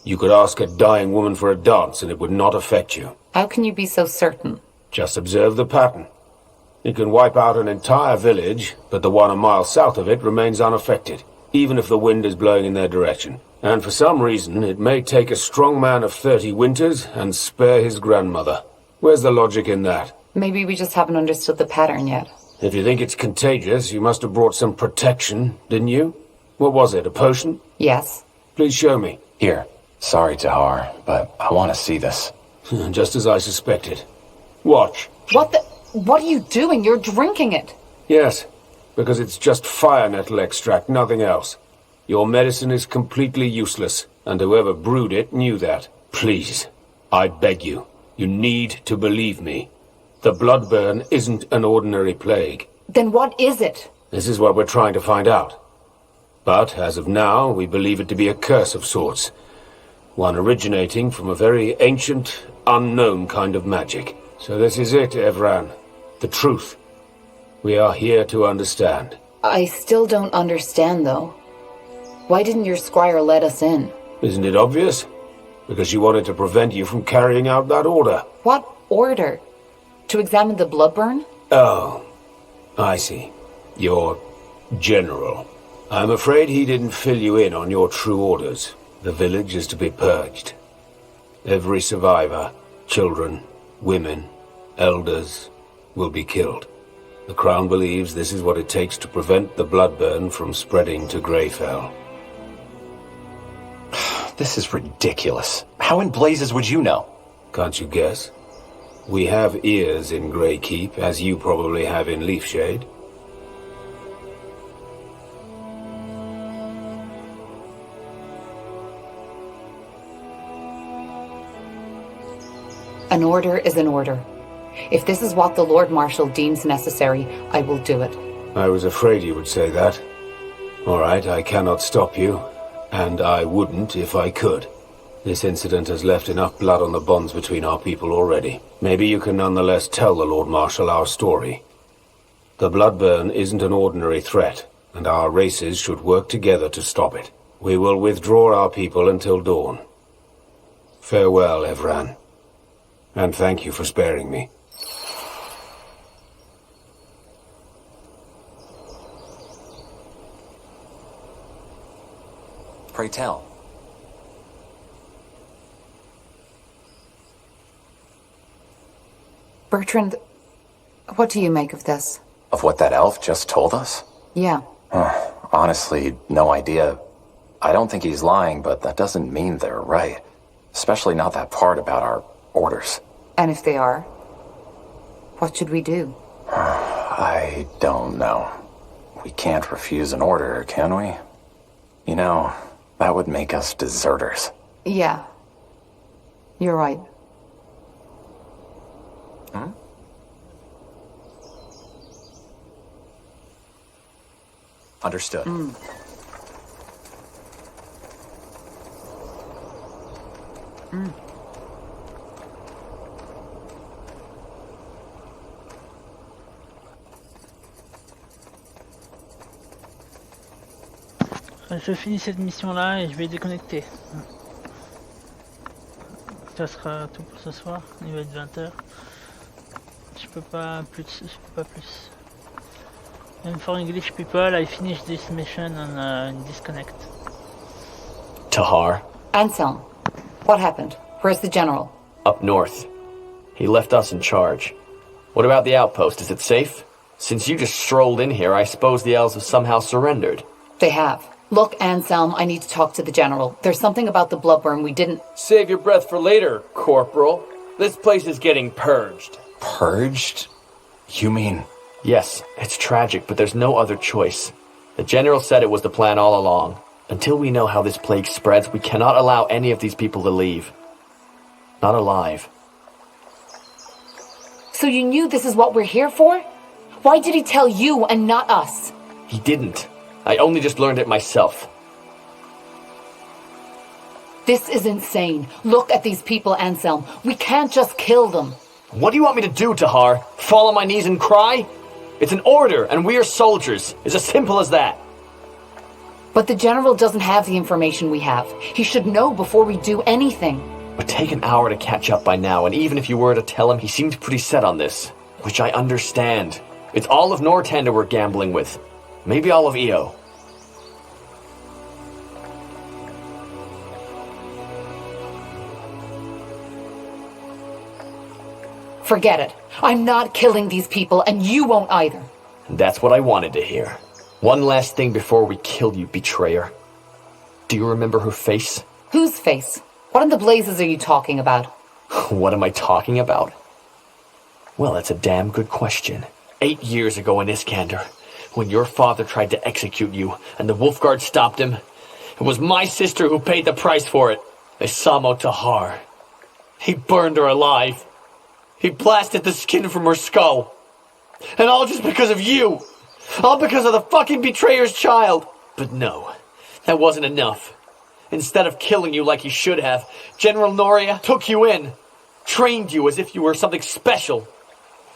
N: You could ask a dying woman for a dance and it would not affect you.
L: How can you be so certain?
N: Just observe the pattern. You can wipe out an entire village, but the one a mile south of it remains unaffected, even if the wind is blowing in their direction. And for some reason, it may take a strong man of 30 winters and spare his grandmother. Where's the logic in that?
L: Maybe we just haven't understood the pattern yet.
N: If you think it's contagious, you must have brought some protection, didn't you? What was it, a potion?
L: Yes.
N: Please show me.
F: Here. Sorry, Tahar, but I want to see this.
N: Just as I suspected. Watch.
L: What are you doing? You're drinking it.
N: Yes, because it's just fire nettle extract, nothing else. Your medicine is completely useless, and whoever brewed it knew that. Please, I beg you, you need to believe me. The Bloodburn isn't an ordinary plague.
L: Then what is it?
N: This is what we're trying to find out. But, as of now, we believe it to be a curse of sorts. One originating from a very ancient, unknown kind of magic. So this is it, Evran. The truth. We are here to understand.
L: I still don't understand, though. Why didn't your squire let us in?
N: Isn't it obvious? Because she wanted to prevent you from carrying out that order.
L: What order? To examine the Bloodburn?
N: Oh, I see. Your general. I'm afraid he didn't fill you in on your true orders. The village is to be purged. Every survivor, children, women, elders, will be killed. The Crown believes this is what it takes to prevent the Bloodburn from spreading to Greyfell.
F: This is ridiculous. How in blazes would you know?
N: Can't you guess? We have ears in Greykeep, as you probably have in Leafshade.
L: An order is an order. If this is what the Lord Marshal deems necessary, I will do it.
N: I was afraid you would say that. All right, I cannot stop you, and I wouldn't if I could. This incident has left enough blood on the bonds between our people already. Maybe you can nonetheless tell the Lord Marshal our story. The Bloodburn isn't an ordinary threat, and our races should work together to stop it. We will withdraw our people until dawn. Farewell, Evran. And thank you for sparing me.
M: Pray tell.
L: Bertrand, what do you make of this?
F: Of what that elf just told us?
U: Yeah.
F: Honestly, no idea. I don't think he's lying, but that doesn't mean they're right. Especially not that part about our orders.
U: And if they are, what should we do?
F: I don't know. We can't refuse an order, can we? You know, that would make us deserters.
U: Yeah. You're right.
F: Hmm? Understood.
S: Je finis cette mission-là et je vais déconnecter. Ça sera tout pour ce soir. Il va être 20h. Je peux pas plus. And for English people, I finish this mission and disconnect.
D: Tahar,
U: Anselm, what happened? Where's the general?
D: up north. He left us in charge. What about the outpost? Is it safe? Since you just strolled in here, I suppose the elves have somehow surrendered.
U: They have. Look, Anselm, I need to talk to the general. There's something about the bloodworm we didn't...
D: Save your breath for later, Corporal. This place is getting purged.
F: Purged? You mean...
D: Yes, it's tragic, but there's no other choice. The General said it was the plan all along. Until we know how this plague spreads, we cannot allow any of these people to leave. Not alive.
U: So you knew this is what we're here for? Why did he tell you and not us?
D: He didn't. I only just learned it myself.
U: This is insane. Look at these people, Anselm. We can't just kill them.
D: What do you want me to do, Tahar? Fall on my knees and cry? It's an order, and we are soldiers. It's as simple as that.
U: But the general doesn't have the information we have. He should know before we do anything.
D: It would take an hour to catch up by now, and even if you were to tell him, he seemed pretty set on this. Which I understand. It's all of Northander we're gambling with. Maybe all of EO.
U: Forget it. I'm not killing these people, and you won't either.
D: That's what I wanted to hear. One last thing before we kill you, betrayer. Do you remember her face?
U: Whose face? What in the blazes are you talking about?
D: What am I talking about? Well, that's a damn good question. 8 years ago in Iskander, when your father tried to execute you, and the Wolfguard stopped him, it was my sister who paid the price for it. Isamo Tahar. He burned her alive. He blasted the skin from her skull. And all just because of you. All because of the fucking betrayer's child. But no, that wasn't enough. Instead of killing you like he should have, General Noria took you in. Trained you as if you were something special.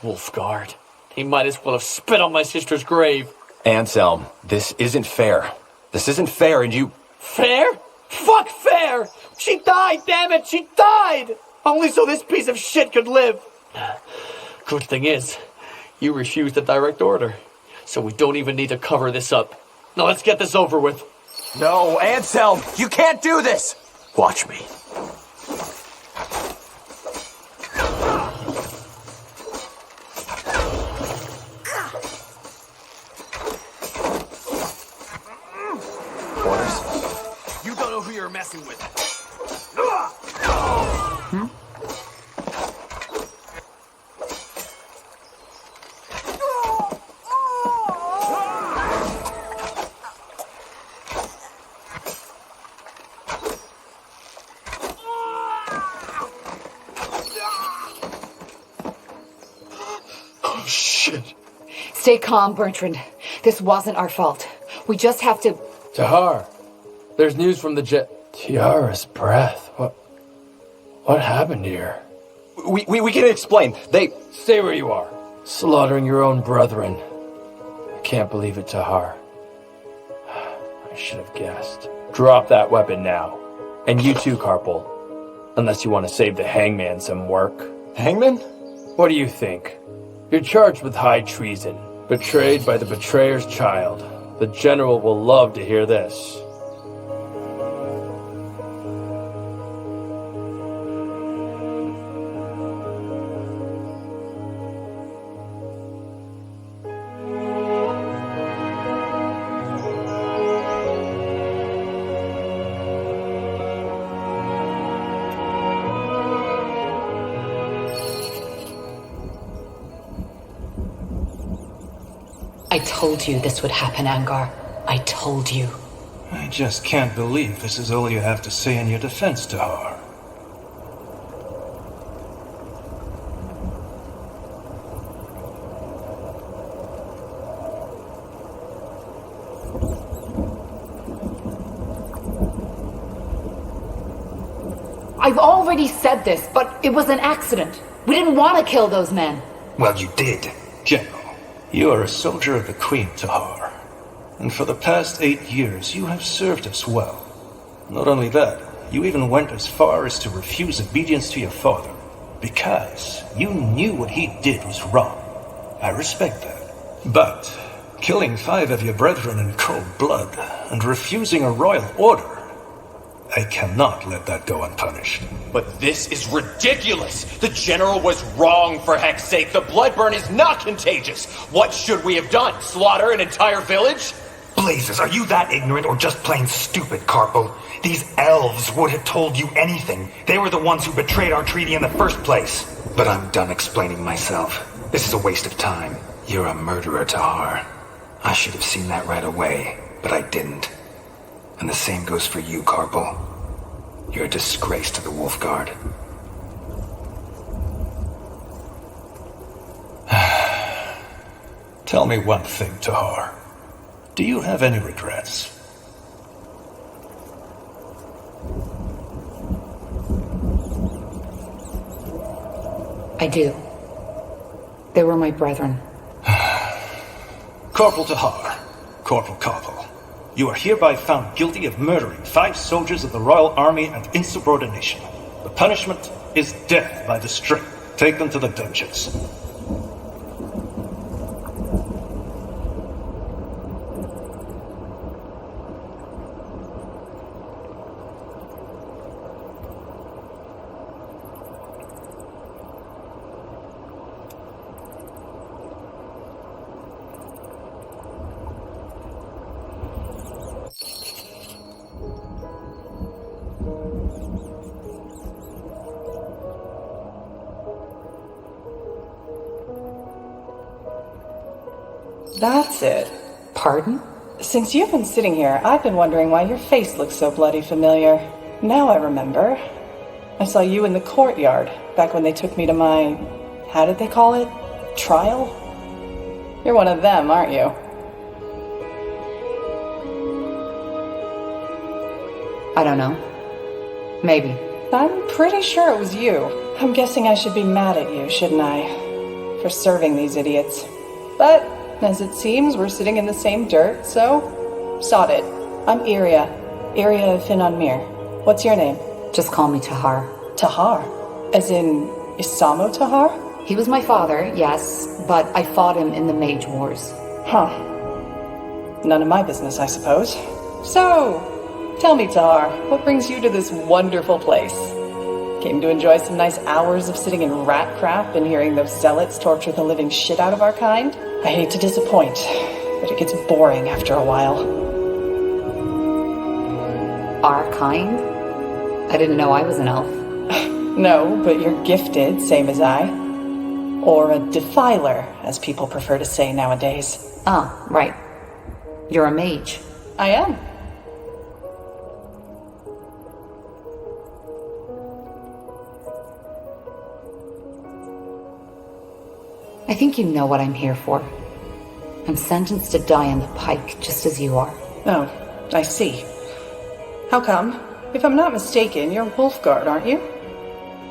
D: Wolfguard. He might as well have spit on my sister's grave.
F: Anselm, this isn't fair. This isn't fair, and you...
D: Fair? Fuck fair! She died, damn it! She died! Only so this piece of shit could live. Good thing is, you refused the direct order. So we don't even need to cover this up. Now let's get this over with.
M: No, Anselm! You can't do this!
D: Watch me.
M: You don't know who you're messing with.
D: Oh, shit.
U: Stay calm, Bertrand. This wasn't our fault. We just have to...
I: Tahar, there's news from the Tiara's breath. What happened here?
F: We can explain. They...
I: Stay where you are. Slaughtering your own brethren. I can't believe it, Tahar. I should have guessed. Drop that weapon now. And you too, Carpal. Unless you want to save the hangman some work.
F: Hangman?
I: What do you think? You're charged with high treason. Betrayed by the betrayer's child. The general will love to hear this.
U: I told you this would happen, Angar. I told you.
R: I just can't believe this is all you have to say in your defense, Tahar.
U: I've already said this, but it was an accident. We didn't want to kill those men.
R: Well, you did, General. You are a soldier of the Queen, Tahar. And for the past 8 years, you have served us well. Not only that, you even went as far as to refuse obedience to your father, because you knew what he did was wrong. I respect that. But killing 5 of your brethren in cold blood and refusing a royal order, I cannot let that go unpunished.
T: But this is ridiculous! The General was wrong, for heck's sake! The bloodburn is not contagious! What should we have done? Slaughter an entire village?
C: Blazes, are you that ignorant or just plain stupid, Carpal? These elves would have told you anything. They were the ones who betrayed our treaty in the first place. But I'm done explaining myself. This is a waste of time. You're a murderer, Tahar. I should have seen that right away, but I didn't. And the same goes for you, Carpal. You're a disgrace to the Wolfguard.
R: Tell me one thing, Tahar. Do you have any regrets?
U: I do. They were my brethren.
R: Corporal Tahar, Corporal Carpal, you are hereby found guilty of murdering 5 soldiers of the Royal Army and insubordination. The punishment is death by the string. Take them to the dungeons.
V: That's it.
U: Pardon?
V: Since you've been sitting here, I've been wondering why your face looks so bloody familiar. Now I remember. I saw you in the courtyard, back when they took me to my... how did they call it? Trial? You're one of them, aren't you?
U: I don't know. Maybe.
V: I'm pretty sure it was you. I'm guessing I should be mad at you, shouldn't I? For serving these idiots. But... as it seems, we're sitting in the same dirt, so... sod it. I'm Iria. Iria of Finanmir. What's your name?
U: Just call me Tahar.
V: Tahar? As in... Isamo Tahar?
U: He was my father, yes, but I fought him in the Mage Wars.
V: Huh. None of my business, I suppose. So, tell me, Tahar, what brings you to this wonderful place? Came to enjoy some nice hours of sitting in rat crap and hearing those zealots torture the living shit out of our kind? I hate to disappoint, but it gets boring after a while.
U: Our kind? I didn't know I was an elf.
V: No, but you're gifted, same as I. Or a defiler, as people prefer to say nowadays.
U: Ah, right. You're a mage.
V: I am.
U: I think you know what I'm here for. I'm sentenced to die on the pike, just as you are.
V: Oh, I see. How come? If I'm not mistaken, you're Wolfguard, aren't you?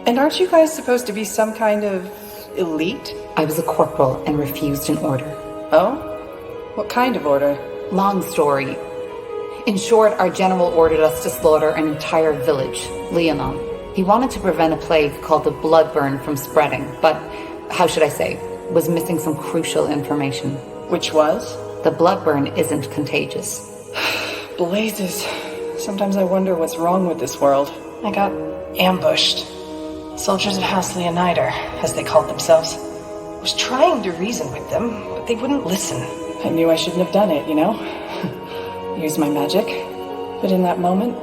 V: And aren't you guys supposed to be some kind of elite?
U: I was a corporal and refused an order.
V: Oh? What kind of order?
U: Long story. In short, our general ordered us to slaughter an entire village, Leonon. He wanted to prevent a plague called the bloodburn from spreading, but, how should I say, was missing some crucial information.
V: Which was?
U: The bloodburn isn't contagious.
V: Blazes. Sometimes I wonder what's wrong with this world. I got ambushed. Soldiers of House Leonider, as they called themselves. I was trying to reason with them, but they wouldn't listen. I knew I shouldn't have done it, you know? Use my magic. But in that moment,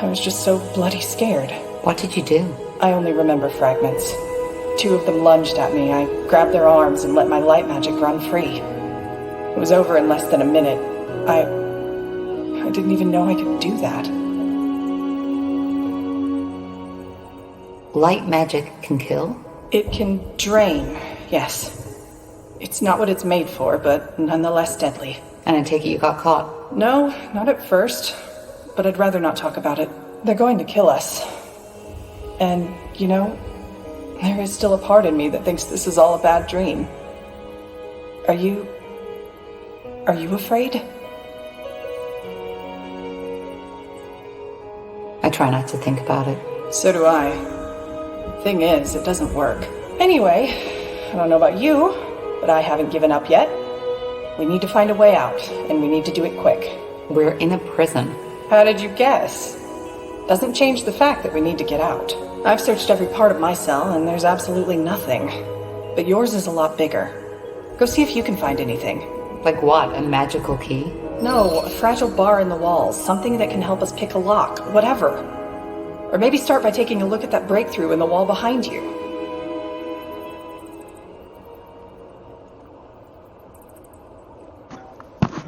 V: I was just so bloody scared.
U: What did you do?
V: I only remember fragments. 2 of them lunged at me. I grabbed their arms and let my light magic run free. It was over in less than a minute. I didn't even know I could do that.
U: Light magic can kill?
V: It can drain, yes. It's not what it's made for, but nonetheless deadly.
U: And I take it you got caught?
V: No, not at first. But I'd rather not talk about it. They're going to kill us. And, you know, there is still a part in me that thinks this is all a bad dream. Are you afraid?
U: I try not to think about it.
V: So do I. Thing is, it doesn't work. Anyway, I don't know about you, but I haven't given up yet. We need to find a way out, and we need to do it quick.
U: We're in a prison.
V: How did you guess? Doesn't change the fact that we need to get out. I've searched every part of my cell, and there's absolutely nothing. But yours is a lot bigger. Go see if you can find anything.
U: Like what? A magical key?
V: No, a fragile bar in the walls. Something that can help us pick a lock. Whatever. Or maybe start by taking a look at that breakthrough in the wall behind you.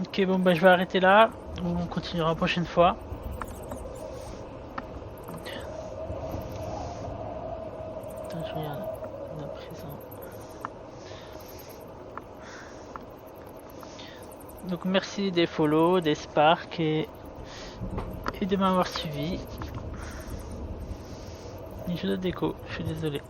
S: Ok, bon, bah, je vais arrêter là. On continuera la prochaine fois. Attends, je regarde la prison. Donc, merci des follow, des sparks et de m'avoir suivi. Et jeu de déco, je suis désolé.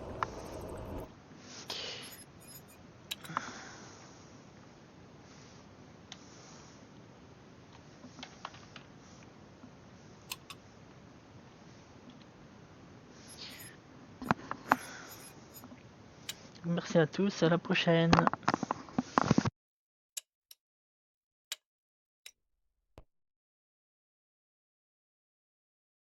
S: Merci à tous, à la prochaine.